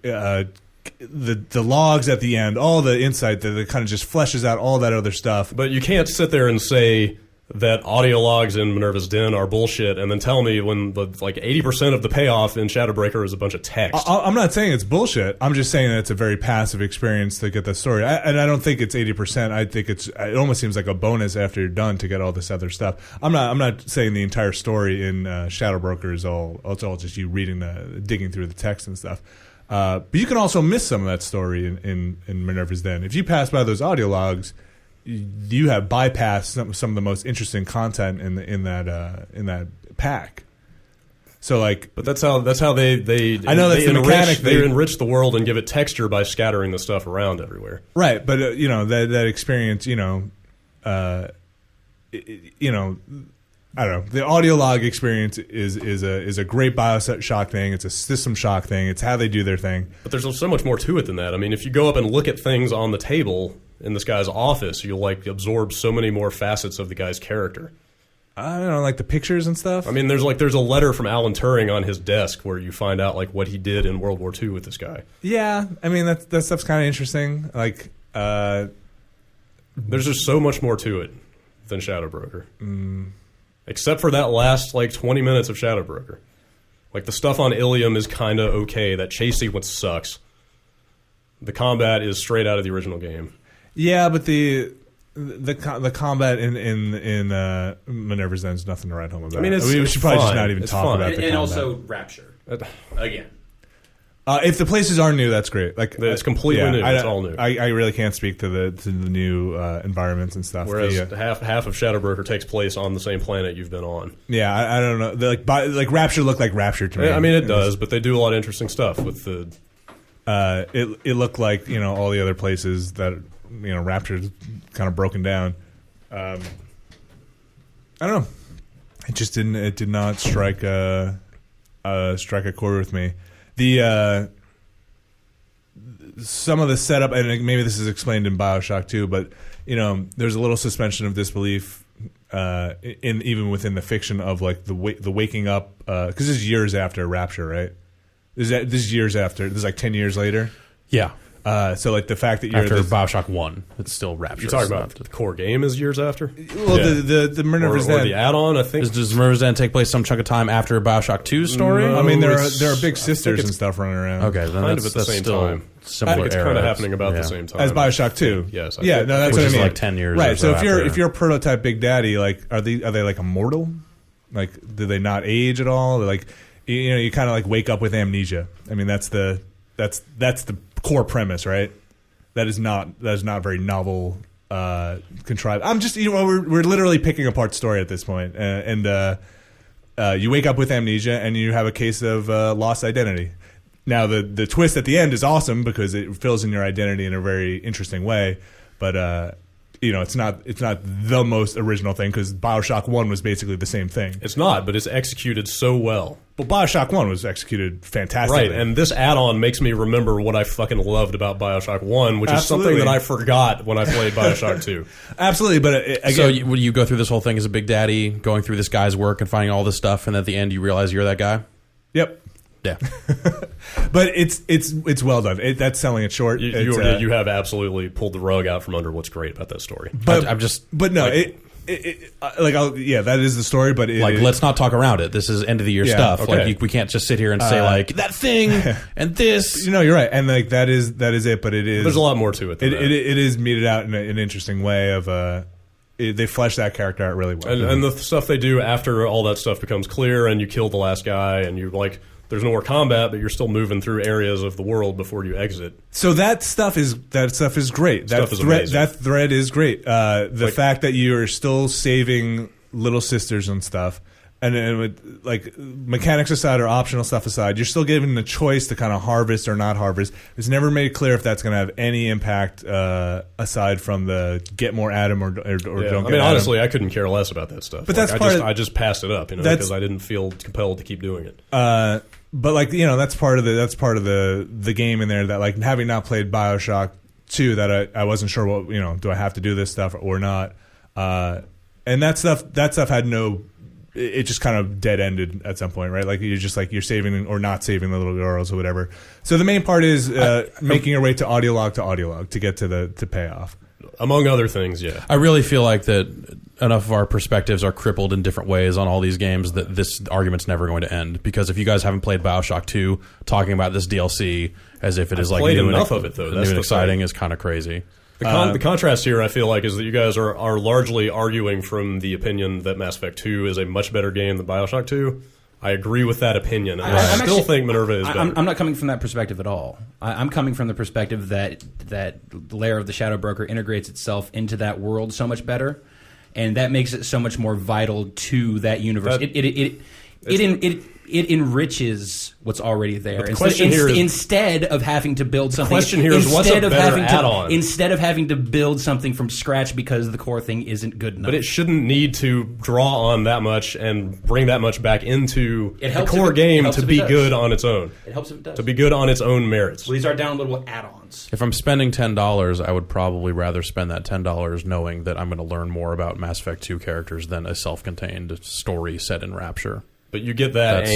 the logs at the end, all the insight that kind of just fleshes out all that other stuff. But you can't sit there and say that audio logs in Minerva's Den are bullshit, and then tell me when like 80% of the payoff in Shadowbreaker is a bunch of text. I'm not saying it's bullshit. I'm just saying that it's a very passive experience to get the story. And I don't think it's 80%. I think it almost seems like a bonus after you're done to get all this other stuff. I'm not saying the entire story in Shadowbroker is all just you digging through the text and stuff. But you can also miss some of that story in Minerva's Den. If you pass by those audio logs, you have bypassed some of the most interesting content in that pack. So like, but that's how they I know that's the mechanic. They enrich the world and give it texture by scattering the stuff around everywhere. Right, but that experience, I don't know. The audio log experience is a great Bioshock thing. It's a System Shock thing. It's how they do their thing. But there's so much more to it than that. I mean, if you go up and look at things on the table in this guy's office, you'll like absorb so many more facets of the guy's character. I don't know, like the pictures and stuff. I mean, there's a letter from Alan Turing on his desk where you find out like what he did in World War II with this guy. Yeah, I mean that stuff's kind of interesting. Like, there's just so much more to it than Shadowbroker. Except for that last, 20 minutes of Shadowbroker. Like, the stuff on Ilium is kind of okay. That chase sequence sucks. The combat is straight out of the original game. Yeah, but the combat in Minerva's Den is nothing to write home about. I mean, we should probably just not even it's talk fun. about the combat. And also Rapture. Again. If the places are new, that's great. Like it's completely new. It's all new. I really can't speak to the new environments and stuff. Whereas half of Shadowbroker takes place on the same planet you've been on. Yeah, I don't know. Like Rapture looked like Rapture to me. I mean, it does, but they do a lot of interesting stuff with the. It looked like all the other places that Rapture's kind of broken down. I don't know. It just didn't. It did not strike a chord with me. Some of the setup, and maybe this is explained in Bioshock 2, but there's a little suspension of disbelief even within the fiction of like the waking up, because this is years after Rapture, right? This is years after. This is like 10 years later. Yeah. So like the fact that you're after Bioshock 1, it's still Rapture. You're talking about the core game is years after? Well, the Minerva's Den. Or the add-on, I think. Does Minerva's Den take place some chunk of time after Bioshock 2's story? I mean, there are big sisters and stuff running around. Okay, then kind that's of at the same still time. Similar It's kind of happening about the same time as Bioshock 2. Yes. That's what I which is mean. like 10 years. Right. Or So after. if you're a prototype Big Daddy, like are they like immortal? Like do they not age at all? They're like you kind of like wake up with amnesia. I mean that's the core premise, right? That is not very novel, contrived. I'm just we're literally picking apart story at this point, and you wake up with amnesia and you have a case of lost identity. Now the twist at the end is awesome because it fills in your identity in a very interesting way, but it's not the most original thing because Bioshock 1 was basically the same thing. It's not, but it's executed so well. But Bioshock 1 was executed fantastically. Right, and this add-on makes me remember what I fucking loved about Bioshock 1, which Absolutely. is something that I forgot when I played Bioshock 2. Absolutely, but again, so you go through this whole thing as a Big Daddy, going through this guy's work and finding all this stuff, and at the end you realize you're that guy? Yep. Yeah. But it's well done. That's selling it short. You have absolutely pulled the rug out from under what's great about that story. But that is the story. But let's not talk around it. This is end of the year stuff. Okay. Like we can't just sit here and say like that thing and this. You're right, and like that is it. But it is. There's a lot more to it. Than that. It is meted out in an interesting way of they flesh that character out really well. And the stuff they do after all that stuff becomes clear, and you kill the last guy, and you like. There's no more combat, but you're still moving through areas of the world before you exit. So that stuff is great. That thread is great. The fact that you are still saving little sisters and stuff, and with, like, mechanics aside or optional stuff aside, you're still given the choice to kind of harvest or not harvest. It's never made clear if that's going to have any impact aside from the get more Adam or don't get I mean, honestly, I couldn't care less about that stuff. But like, that's I just passed it up, because I didn't feel compelled to keep doing it. But like, that's part of the game in there, that like, having not played BioShock 2, that I wasn't sure what, do I have to do this stuff or not? And that stuff had no, it just kind of dead ended at some point, right? Like, you're saving or not saving the little girls or whatever. So the main part is making your way to audio log to get to the payoff. Among other things, yeah. I really feel like that enough of our perspectives are crippled in different ways on all these games that this argument's never going to end. Because if you guys haven't played BioShock 2, talking about this DLC as if it is like new enough of it, though. New and exciting is kind of crazy. The contrast here, I feel like, is that you guys are largely arguing from the opinion that Mass Effect 2 is a much better game than BioShock 2. I agree with that opinion, and I still think Minerva is better. I'm not coming from that perspective at all. I'm coming from the perspective that Lair of the Shadow Broker integrates itself into that world so much better, and that makes it so much more vital to that universe. It enriches what's already there. Instead of having to build something. The question here is, what's a better add-on? Instead of having to build something from scratch because the core thing isn't good enough. But it shouldn't need to draw on that much and bring that much back into the core game to be good on its own. It helps if it does. To be good on its own merits. Well, these are downloadable add-ons. If I'm spending $10, I would probably rather spend that $10 knowing that I'm going to learn more about Mass Effect 2 characters than a self-contained story set in Rapture. But you get that,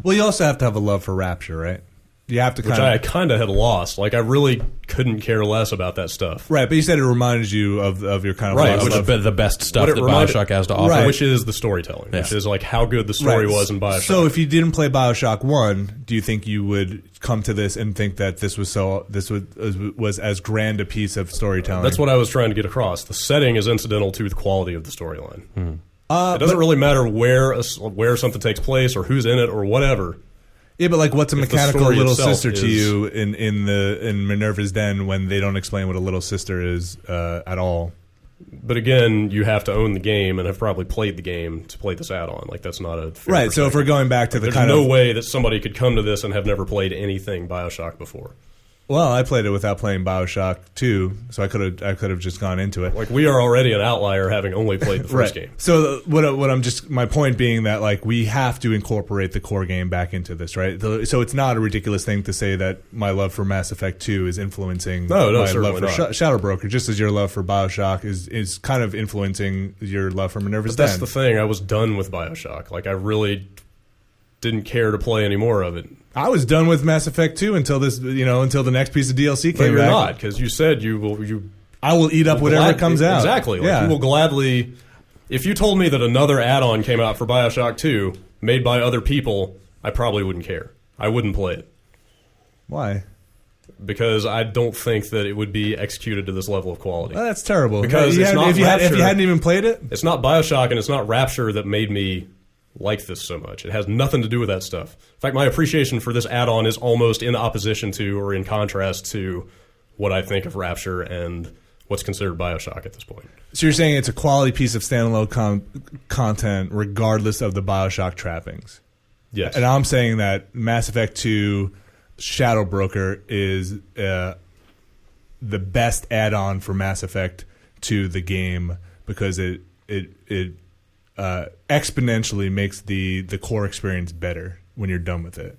well, you also have to have a love for Rapture, right? You have to I kind of had lost. Like, I really couldn't care less about that stuff. Right, but you said it reminded you of your kind of right, which is the best stuff that BioShock has to offer. Right. Which is the storytelling, which is like how good the story was in BioShock. So if you didn't play BioShock 1, do you think you would come to this and think that this was as grand a piece of storytelling? That's what I was trying to get across. The setting is incidental to the quality of the storyline. It doesn't really matter where something takes place or who's in it or whatever. Yeah, but like, what's a mechanical little sister to you in Minerva's Den when they don't explain what a little sister is at all? But again, you have to own the game and have probably played the game to play this add-on. Like, that's not a fair right. So if we're going back to there's no way that somebody could come to this and have never played anything BioShock before. Well, I played it without playing BioShock 2, so I could have just gone into it. Like, we are already an outlier having only played the first game. So my point being that, like, we have to incorporate the core game back into this, right? So it's not a ridiculous thing to say that my love for Mass Effect 2 is influencing my love for Shadow Broker, just as your love for BioShock is kind of influencing your love for Minerva's Den. That's the thing. I was done with BioShock. Like, I really didn't care to play any more of it. I was done with Mass Effect 2 until the next piece of DLC came back. But you're not, because you said I will eat up whatever comes out. Exactly. Like, you will gladly. If you told me that another add-on came out for BioShock 2 made by other people, I probably wouldn't care. I wouldn't play it. Why? Because I don't think that it would be executed to this level of quality. Well, that's terrible. Because if you hadn't even played it, it's not BioShock and it's not Rapture that made me like this so much. It has nothing to do with that stuff. In fact, my appreciation for this add-on is almost in opposition to or in contrast to what I think of Rapture and what's considered BioShock at this point. So you're saying it's a quality piece of standalone content regardless of the BioShock trappings? Yes. And I'm saying that Mass Effect 2 Shadow Broker is the best add-on for Mass Effect to the game because it exponentially makes the core experience better when you're done with it.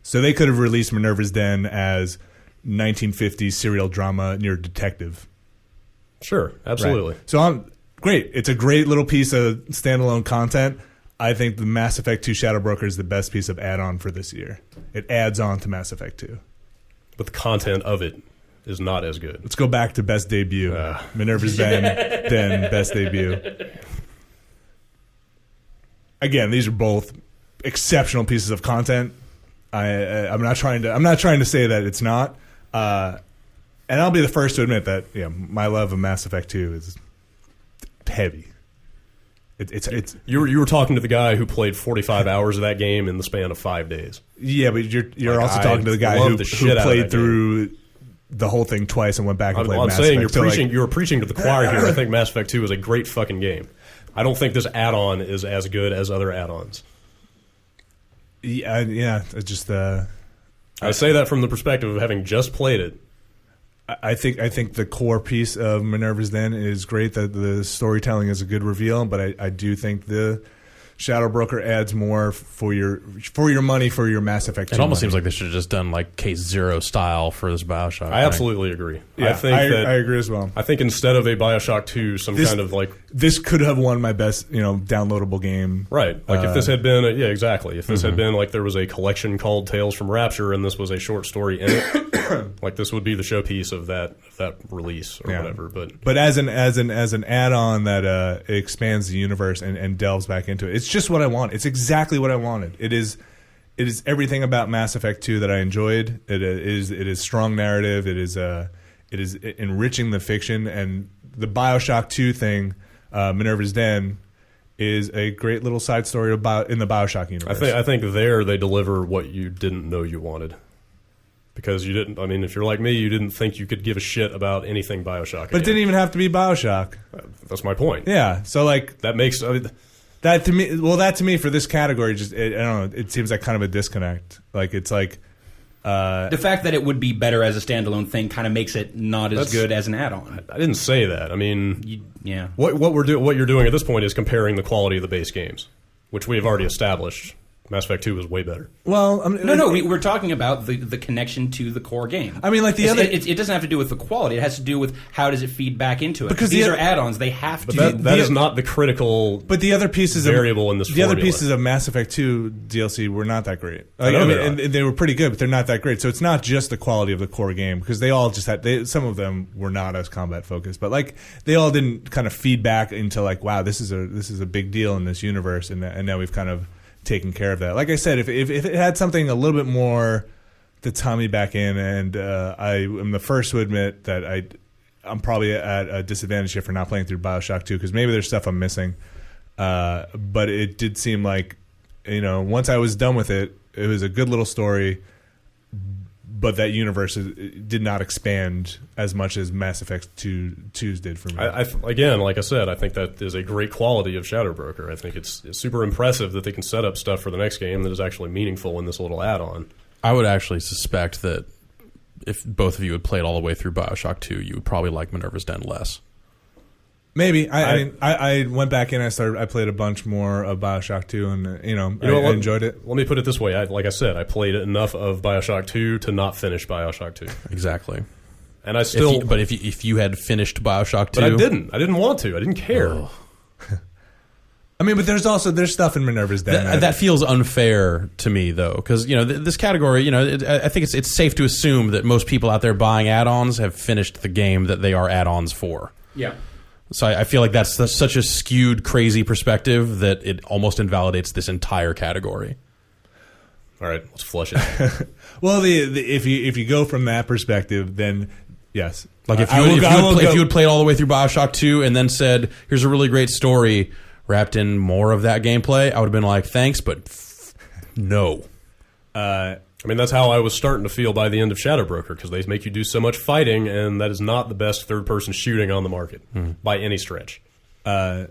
So they could have released Minerva's Den as 1950s serial drama near detective. Sure, absolutely. Right. So great. It's a great little piece of standalone content. I think the Mass Effect 2 Shadow Broker is the best piece of add-on for this year. It adds on to Mass Effect 2. But the content of it is not as good. Let's go back to best debut. Minerva's Den, best debut. Again, these are both exceptional pieces of content. I'm not trying to say that it's not. And I'll be the first to admit that my love of Mass Effect 2 is heavy. It's you were talking to the guy who played 45 hours of that game in the span of 5 days. Yeah, but you're also talking to the guy who played through the whole thing twice and went back and played Mass Effect. I'm saying you're preaching to the choir here. I think Mass Effect 2 is a great fucking game. I don't think this add-on is as good as other add-ons. Yeah, it's just I say that from the perspective of having just played it. I think the core piece of Minerva's Den is great. That the storytelling is a good reveal, but I do think the Shadow Broker adds more for your money for your Mass Effect. It almost seems like they should have just done like Case Zero style for this BioShock. I absolutely agree. Yeah, I agree as well. I think instead of a BioShock 2, kind of like this could have won my best downloadable game. Right, like if this had been exactly. If this had been like there was a collection called Tales from Rapture and this was a short story in it, like this would be the showpiece of that release or whatever. But as an add-on that expands the universe and delves back into it, it's just what I want. It's exactly what I wanted. It is everything about Mass Effect 2 that I enjoyed. It is strong narrative. It is enriching the fiction, and the BioShock 2 thing, Minerva's Den, is a great little side story about in the BioShock universe. I think there they deliver what you didn't know you wanted. Because you didn't, if you're like me, you didn't think you could give a shit about anything BioShock. But it didn't even have to be BioShock. That's my point. Yeah, so like that makes that to me for this category I don't know. It seems like kind of a disconnect. Like it's like the fact that it would be better as a standalone thing kind of makes it not as good as an add-on. I didn't say that. Yeah. What you're doing at this point is comparing the quality of the base games, which we have already established. Mass Effect 2 was way better. Well, we're talking about the connection to the core game. It doesn't have to do with the quality. It has to do with how does it feed back into it. Because these are add-ons. They have to. But that is not the critical. But the other pieces variable in this. The other pieces of Mass Effect 2 DLC were not that great. And they were pretty good, but they're not that great. So it's not just the quality of the core game because they all just had. Some of them were not as combat focused, but like they all didn't kind of feed back into like, wow, this is a big deal in this universe, and now we've kind of taking care of that. Like I said, if it had something a little bit more to tie me back in, and I am the first to admit that I'm probably at a disadvantage here for not playing through BioShock 2 because maybe there's stuff I'm missing. But it did seem like, once I was done with it, it was a good little story, but that universe did not expand as much as Mass Effect 2's did for me. Again, like I said, I think that is a great quality of Shadow Broker. I think it's super impressive that they can set up stuff for the next game that is actually meaningful in this little add-on. I would actually suspect that if both of you had played all the way through BioShock 2, you would probably like Minerva's Den less. Maybe. I went back in. I played a bunch more of BioShock 2, and I enjoyed it. Let me put it this way: like I said, I played enough of BioShock 2 to not finish BioShock 2. Exactly. And I still. If you had finished BioShock 2, but I didn't. I didn't want to. I didn't care. Oh. But there's stuff in Minerva's Den that feels unfair to me, though, because this category. I think it's safe to assume that most people out there buying add-ons have finished the game that they are add-ons for. Yeah. So I feel like that's such a skewed, crazy perspective that it almost invalidates this entire category. All right, let's flush it. Well, if you go from that perspective, then yes. Like if you had played all the way through BioShock 2 and then said, "Here's a really great story wrapped in more of that gameplay," I would have been like, "Thanks, but no." That's how I was starting to feel by the end of Shadow Broker, because they make you do so much fighting, and that is not the best third-person shooting on the market by any stretch. I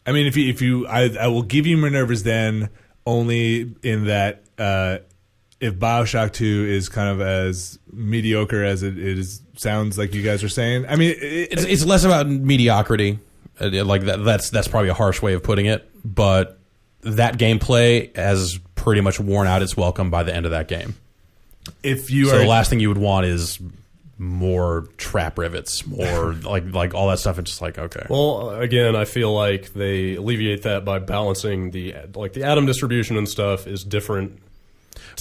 will give you Minerva's Den only in that if BioShock 2 is kind of as mediocre as it is, sounds like you guys are saying. It's less about mediocrity. Like that's probably a harsh way of putting it, but that gameplay has pretty much worn out its welcome by the end of that game. The last thing you would want is more trap rivets, more like all that stuff. It's just like, okay. Well, again, I feel like they alleviate that by balancing the atom distribution and stuff is different.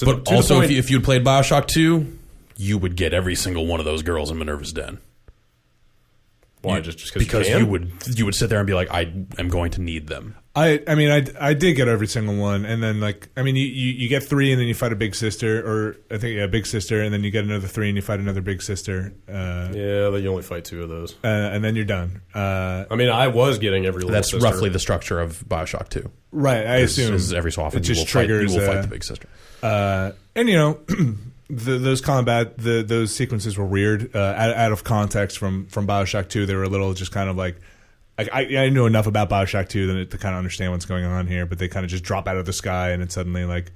But also, if you'd played BioShock 2, you would get every single one of those girls in Minerva's Den. Why? Just because you would sit there and be like, I am going to need them. I did get every single one, and then you get 3, and then you fight a big sister, or I think big sister, and then you get another 3, and you fight another big sister. But you only fight 2 of those, and then you're done. I was getting every little That's sister. roughly the structure of BioShock 2. Right, I assume is every so often it just triggers. You will fight the big sister, and those those sequences were weird, out of context from BioShock 2. They were a little just kind of like. I know enough about BioShock 2 to kind of understand what's going on here, but they kind of just drop out of the sky, and it's suddenly like,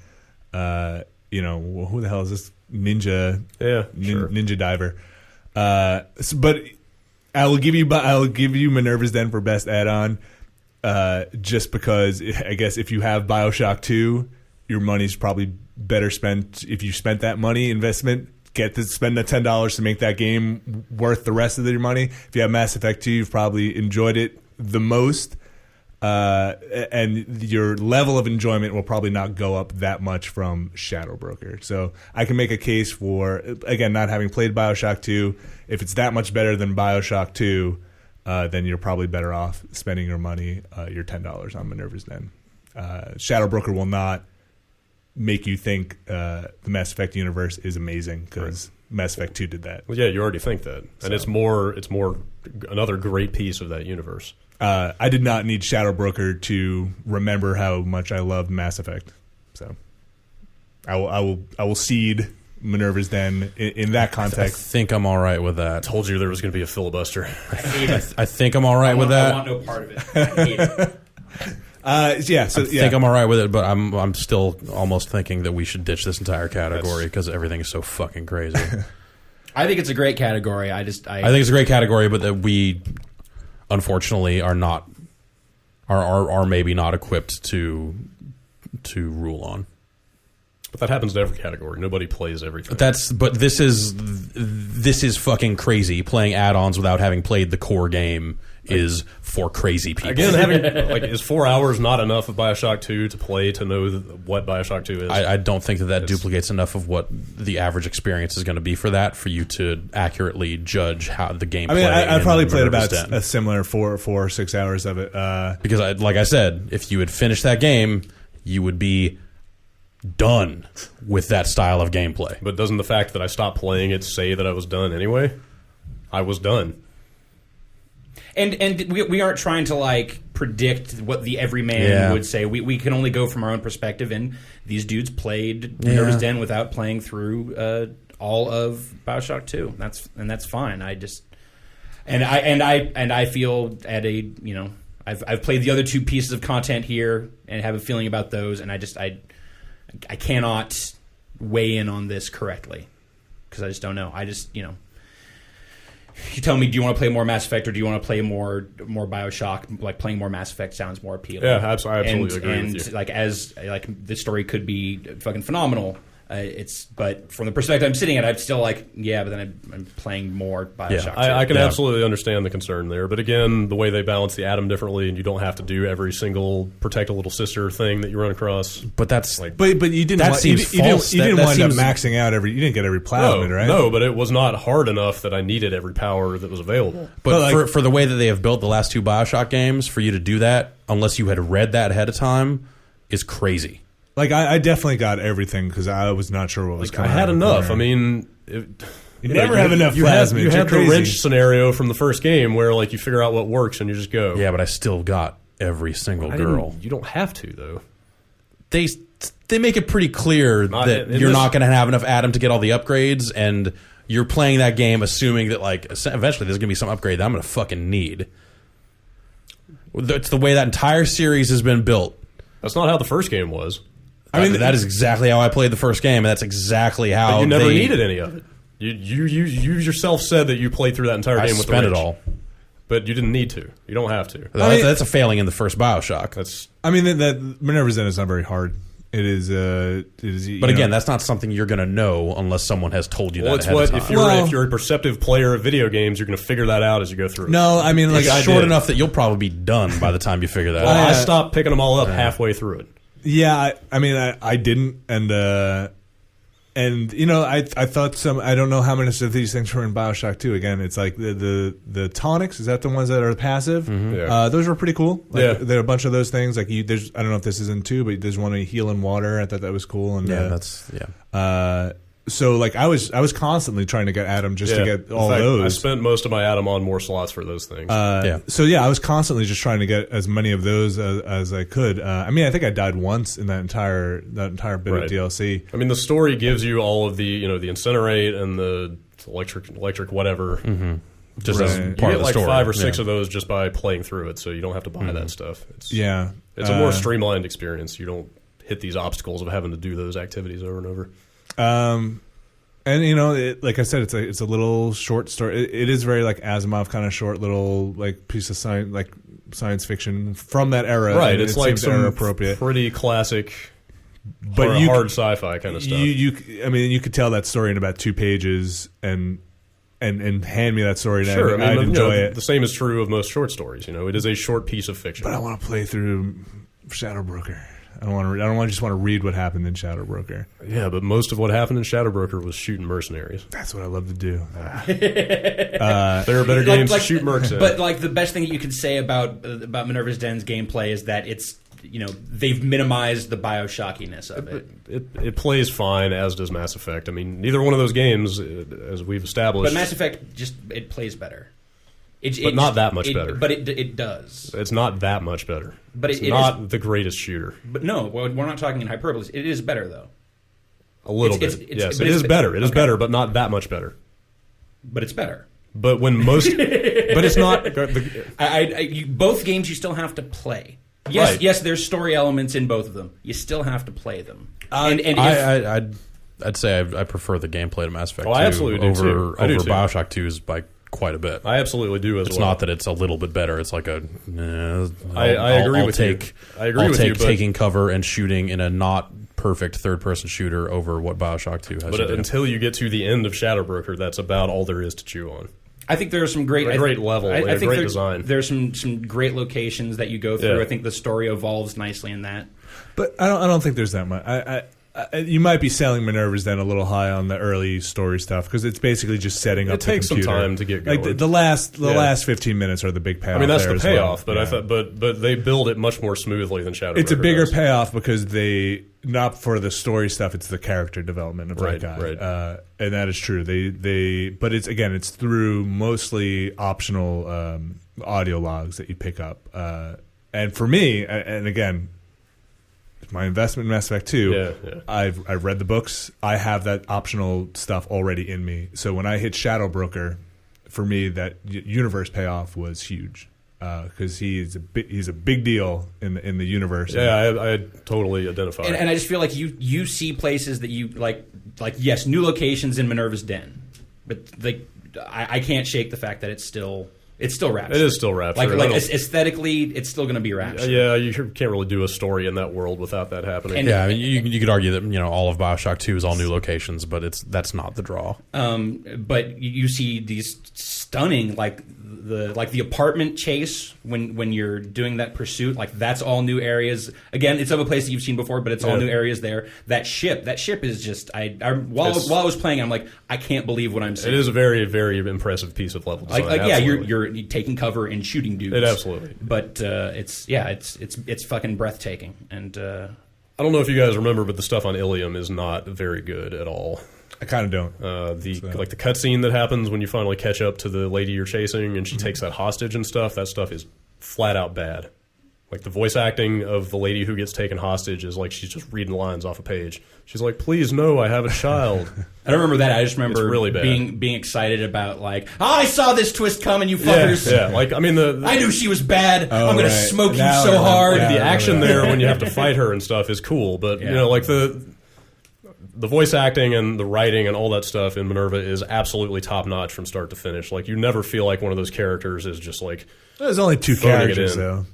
who the hell is this ninja? Yeah, sure. Ninja diver. But I will give you Minerva's Den for best add-on, just because I guess if you have BioShock 2, your money's probably better spent if you spent that money investment. Get to spend the $10 to make that game worth the rest of your money. If you have Mass Effect 2, you've probably enjoyed it the most, and your level of enjoyment will probably not go up that much from Shadow Broker. So I can make a case for, again, not having played BioShock 2. If it's that much better than BioShock 2, then you're probably better off spending your money, your $10 on Minerva's Den. Shadow Broker will not make you think the Mass Effect universe is amazing, because Mass Effect 2 did that. Well, yeah, you already think that, and it's more another great piece of that universe. I did not need Shadow Broker to remember how much I loved Mass Effect, so I will cede Minerva's Den in that context. I think I'm all right with that. I told you there was going to be a filibuster. I think I'm all right with that. I want no part of it. I hate it. I think I'm all right with it, but I'm still almost thinking that we should ditch this entire category because everything is so fucking crazy. I think it's a great category. I think it's a great category, but that we unfortunately are maybe not equipped to rule on. But that happens to every category. Nobody plays everything. But this is fucking crazy. Playing add-ons without having played the core game is for crazy people. Again, is 4 hours not enough of BioShock 2 to play to know what BioShock 2 is? I don't think that duplicates enough of what the average experience is going to be for you to accurately judge how the gameplay. I probably played about a similar 4 or 6 hours of it. Because, like I said, if you had finished that game, you would be done with that style of gameplay. But doesn't the fact that I stopped playing it say that I was done anyway? I was done. And we aren't trying to predict what the everyman would say. We can only go from our own perspective. And these dudes played Minerva's Den without playing through all of BioShock 2. That's fine. I feel at a I've played the other 2 pieces of content here and have a feeling about those. And I cannot weigh in on this correctly because I just don't know. You tell me, do you want to play more Mass Effect or do you want to play more BioShock? Playing more Mass Effect sounds more appealing. Yeah, I absolutely agree with you. And the story could be fucking phenomenal. But from the perspective I'm sitting at, I'm still but then I'm playing more BioShock. Yeah, I can absolutely understand the concern there. But again, the way they balance the atom differently, and you don't have to do every single protect a little sister thing that you run across. But that's but you didn't. That seems false. You didn't wind up maxing out every. You didn't get every plasmid, right? No, but it was not hard enough that I needed every power that was available. But for the way that they have built the last 2 BioShock games, for you to do that unless you had read that ahead of time is crazy. I definitely got everything because I was not sure what was coming. I had enough. I mean, you never have enough plasmid. You had the wrench scenario from the first game where you figure out what works and you just go. Yeah, but I still got every single girl. You don't have to though. They make it pretty clear that you're not going to have enough Atom to get all the upgrades, and you're playing that game assuming that eventually there's going to be some upgrade that I'm going to fucking need. It's the way that entire series has been built. That's not how the first game was. That is exactly how I played the first game, and that's exactly how you never needed any of it. You yourself said that you played through that entire game with the wrench. I spent it all. But you didn't need to. You don't have to. That's a failing in the first BioShock. That Minerva's Den is not very hard. It is. But again, that's not something you're going to know unless someone has told you that ahead of time. If you're a perceptive player of video games, you're going to figure that out as you go through. No, it's short enough that you'll probably be done by the time you figure that out. I stopped picking them all up halfway through it. Yeah, I didn't, and And I thought I don't know how many of these things were in BioShock 2. Again, it's like the tonics. Is that the ones that are passive? Mm-hmm. Yeah. Those were pretty cool. Like, there are a bunch of those things. Like I don't know if this is in 2, but there's one where you heal in water. I thought that was cool. And so like I was constantly trying to get Adam just to get all those. I spent most of my Adam on more slots for those things. So I was constantly just trying to get as many of those as I could. I think I died once in that entire bit of DLC. I mean, the story gives you all of the the incinerate and the electric whatever. Mm-hmm. Just as part you of get the like story. 5 or 6 of those just by playing through it, so you don't have to buy that stuff. It's a more streamlined experience. You don't hit these obstacles of having to do those activities over and over. And like I said, it's a little short story. It is very like Asimov kind of short little like piece of science fiction from that era. Right, it's like some era appropriate, pretty classic, but hard sci-fi kind of stuff. You could tell that story in about 2 pages and hand me that story. And sure, I'd enjoy it. The same is true of most short stories. It is a short piece of fiction. But I want to play through Shadow Broker. I don't just want to read what happened in Shadow Broker. Yeah, but most of what happened in Shadow Broker was shooting mercenaries. That's what I love to do. There are better games to shoot mercs in. But like the best thing that you could say about Minerva's Den's gameplay is that it's they've minimized the Bioshockiness of it. It plays fine, as does Mass Effect. I mean, neither one of those games, as we've established. But Mass Effect it plays better. But not that much better. But it does. It's not that much better. But it's not the greatest shooter. But no, we're not talking in hyperbole. It is better, though. A little bit. Yes, it is better. It is better, but not that much better. But it's better. But when most... but it's not... Both games you still have to play. Yes, there's story elements in both of them. You still have to play them. I'd say I prefer the gameplay to Mass Effect 2 I absolutely do too. Over Bioshock 2's by quite a bit. I absolutely do as well. It's not that it's a little bit better. It's like I agree with you. I agree with you. But taking cover and shooting in a not perfect third-person shooter over what Bioshock 2 has to do. Until you get to the end of Shadow Broker, that's about all there is to chew on. I think there are some great level, I think great design. There's some great locations that you go through. Yeah. I think the story evolves nicely in that. But I don't think there's that much. You might be selling Minerva's Den a little high on the early story stuff because it's basically just setting up. It takes the computer. some time to get going. Like the last 15 minutes are the big payoff. I mean, that's the payoff, well. but I thought, but they build it much more smoothly than Shadow. It's a Broker bigger does. payoff because they not for the story stuff. It's the character development of that guy, right. And that is true. But it's through mostly optional audio logs that you pick up. And for me, and again. My investment in Mass Effect 2, I've read the books. I have that optional stuff already in me. So when I hit Shadow Broker, for me, that universe payoff was huge because he's a big deal in the universe. Yeah, I totally identify. And I just feel like you see places that you like yes, new locations in Minerva's Den, but I can't shake the fact that it's still Rapture. It is still Rapture. Like aesthetically, it's still going to be Rapture. Yeah, you can't really do a story in that world without that happening. And, I mean, you could argue that all of Bioshock 2 is all new locations, but that's not the draw. But you see these stunning the apartment chase when you're doing that pursuit. Like that's all new areas. Again, it's of a place that you've seen before, but it's all new areas there. That ship is just. While I was playing, I'm like, I can't believe what I'm seeing. It is a very, very impressive piece of level design. You're taking cover and shooting dudes. It absolutely. But it's fucking breathtaking. And I don't know if you guys remember, but the stuff on Ilium is not very good at all. I kind of don't. Like the cutscene that happens when you finally catch up to the lady you're chasing and she takes that hostage and stuff. That stuff is flat out bad. Like the voice acting of the lady who gets taken hostage is like she's just reading lines off a page. She's like, "Please, no, I have a child." I don't remember that. I just remember really bad. being excited about I saw this twist coming, you fuckers. Yeah. Like I mean, I knew she was bad. I'm going to smoke now you so hard. The action there when you have to fight her and stuff is cool, but like the voice acting and the writing and all that stuff in Minerva is absolutely top notch from start to finish. Like you never feel like one of those characters is just like. There's only 2 characters though.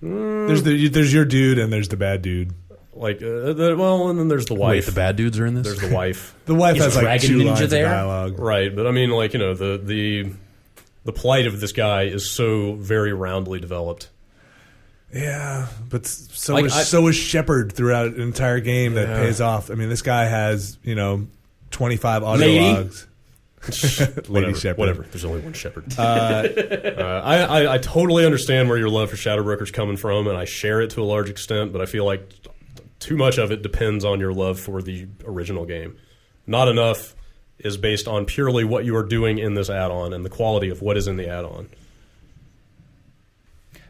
There's your dude and there's the bad dude. Like and then there's the wife. Wait, the bad dudes are in this? There's the wife. The wife has like Dragon 2 Ninja lines of there? dialogue. Right, but I mean the plight of this guy is so very roundly developed. Yeah, but so is Shepard throughout an entire game that pays off. I mean, this guy has 25 audio logs. Lady Shepherd. Whatever. There's only one shepherd. I totally understand where your love for Shadow Broker's coming from, and I share it to a large extent, but I feel like too much of it depends on your love for the original game. Not enough is based on purely what you are doing in this add-on and the quality of what is in the add-on.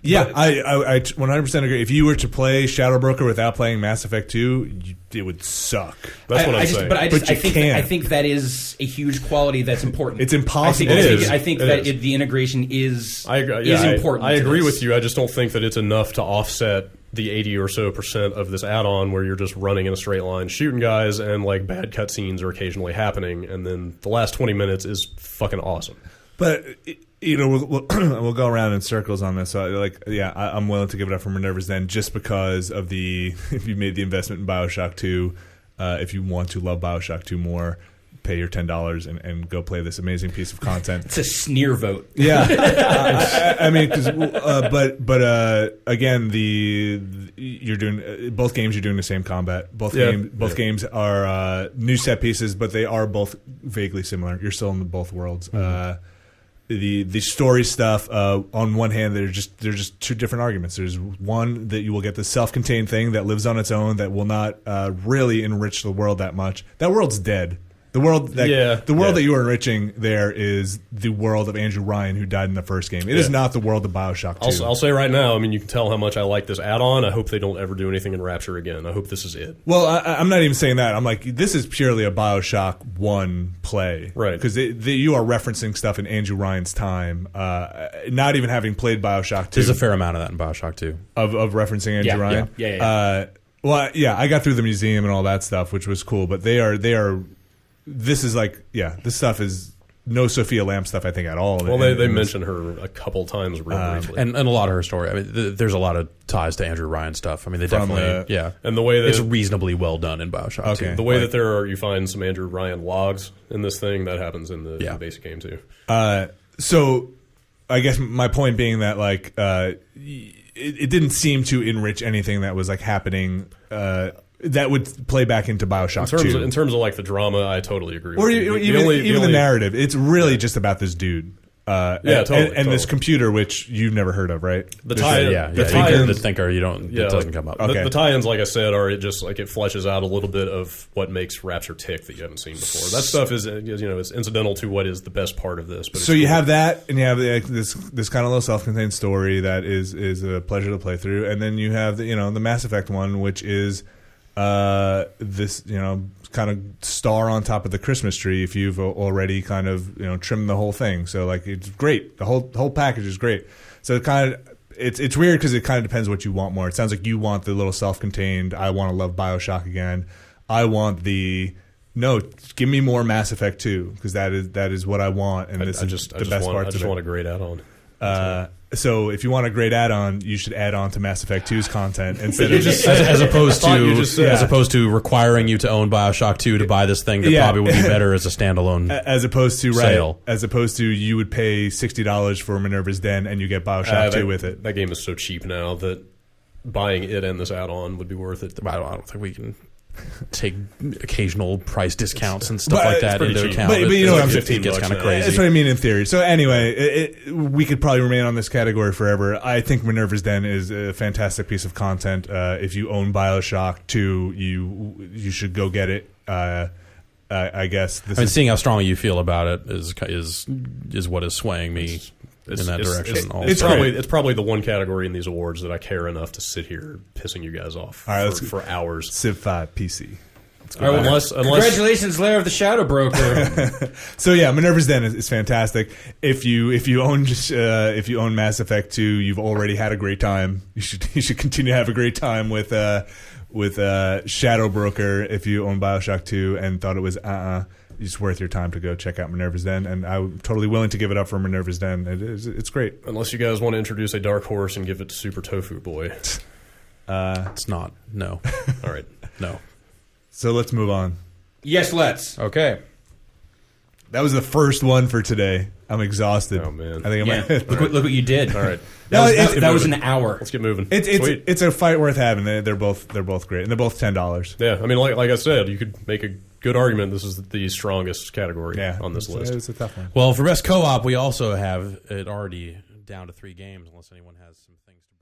Yeah, I 100% agree. If you were to play Shadow Broker without playing Mass Effect 2, it would suck. That's what I'm saying. But I think that is a huge quality that's important. It's impossible. I think that the integration is important. I agree with you. I just don't think that it's enough to offset the 80 or so % of this add-on where you're just running in a straight line, shooting guys, and like bad cutscenes are occasionally happening, and then the last 20 minutes is fucking awesome. But we'll go around in circles on this. So, I'm willing to give it up for Minerva's Den just because of if you made the investment in BioShock 2, if you want to love BioShock 2 more, pay your $10 and go play this amazing piece of content. It's a sneer vote. Yeah, I mean, again, you're doing both games. You're doing the same combat. Both games are new set pieces, but they are both vaguely similar. You're still in both worlds. Mm-hmm. The story stuff, on one hand, they're just two different arguments. There's one that you will get the self-contained thing that lives on its own that will not really enrich the world that much. That world's dead. The world that you are enriching there is the world of Andrew Ryan, who died in the first game. It is not the world of BioShock 2. I'll say right now, I mean, you can tell how much I like this add-on. I hope they don't ever do anything in Rapture again. I hope this is it. Well, I'm not even saying that. I'm like, this is purely a BioShock 1 play. Right. Because you are referencing stuff in Andrew Ryan's time, not even having played BioShock 2. There's a fair amount of that in BioShock 2. Of referencing Andrew Ryan? Yeah. I got through the museum and all that stuff, which was cool, but they are this is this stuff is no Sophia Lamb stuff, I think, at all. Well, they mention her a couple times real briefly. And a lot of her story. I mean, there's a lot of ties to Andrew Ryan stuff. I mean, they definitely, And the way that it's reasonably well done in BioShock 2. The way that you find some Andrew Ryan logs in this thing, that happens in the basic game, too. So I guess my point being that, it didn't seem to enrich anything that was, happening that would play back into BioShock 2. In terms of the drama, I totally agree. Or with you. Even the narrative, it's really just about this dude. Totally. This computer, which you've never heard of, right? The thinker, you don't. It doesn't come up. The tie-ins, like I said, are it fleshes out a little bit of what makes Rapture tick that you haven't seen before. That stuff is it's incidental to what is the best part of this. But so you have that, and you have this kind of little self-contained story that is a pleasure to play through, and then you have the Mass Effect one, which is this kind of star on top of the Christmas tree if you've already kind of trimmed the whole thing. So it's great. The whole package is great. So it's weird because it kind of depends what you want more. It sounds like you want the little self-contained. I want to love BioShock again. I want give me more Mass Effect 2 because that is what I want. And this is the best part. I just want a great add-on. So if you want a great add-on, you should add on to Mass Effect 2's content instead of as opposed to requiring you to own BioShock 2 to buy this thing that probably would be better as a standalone as opposed to sale. As opposed to you would pay $60 for Minerva's Den and you get BioShock 2 with it. That game is so cheap now that buying it and this add-on would be worth it. I don't think we can take occasional price discounts and stuff like that into account. But you know what I'm saying? It gets kind of crazy. That's what I mean in theory. So anyway, we could probably remain on this category forever. I think Minerva's Den is a fantastic piece of content. If you own BioShock 2, you should go get it. I guess. Seeing how strongly you feel about it is what is swaying me in that direction. It's probably the one category in these awards that I care enough to sit here pissing you guys off for hours. Civ 5 PC. Unless congratulations, Lair of the Shadow Broker. So yeah, Minerva's Den is fantastic. If you own Mass Effect 2, you've already had a great time. You should continue to have a great time with Shadow Broker. If you own BioShock 2 and thought it was it's worth your time to go check out Minerva's Den, and I'm totally willing to give it up for Minerva's Den. It's great. Unless you guys want to introduce a dark horse and give it to Super Tofu Boy. It's not. No. All right. No. So let's move on. Yes, let's. Okay. That was the first one for today. I'm exhausted. Oh man! I think I might. Look what you did. All right. That was an hour. Let's get moving. It's a fight worth having. They're both great, and they're both $10. Yeah, I mean, like I said, you could make a good argument. This is the strongest category on this list. It's a tough one. Well, for best co-op, we also have it already down to 3 games, unless anyone has some things to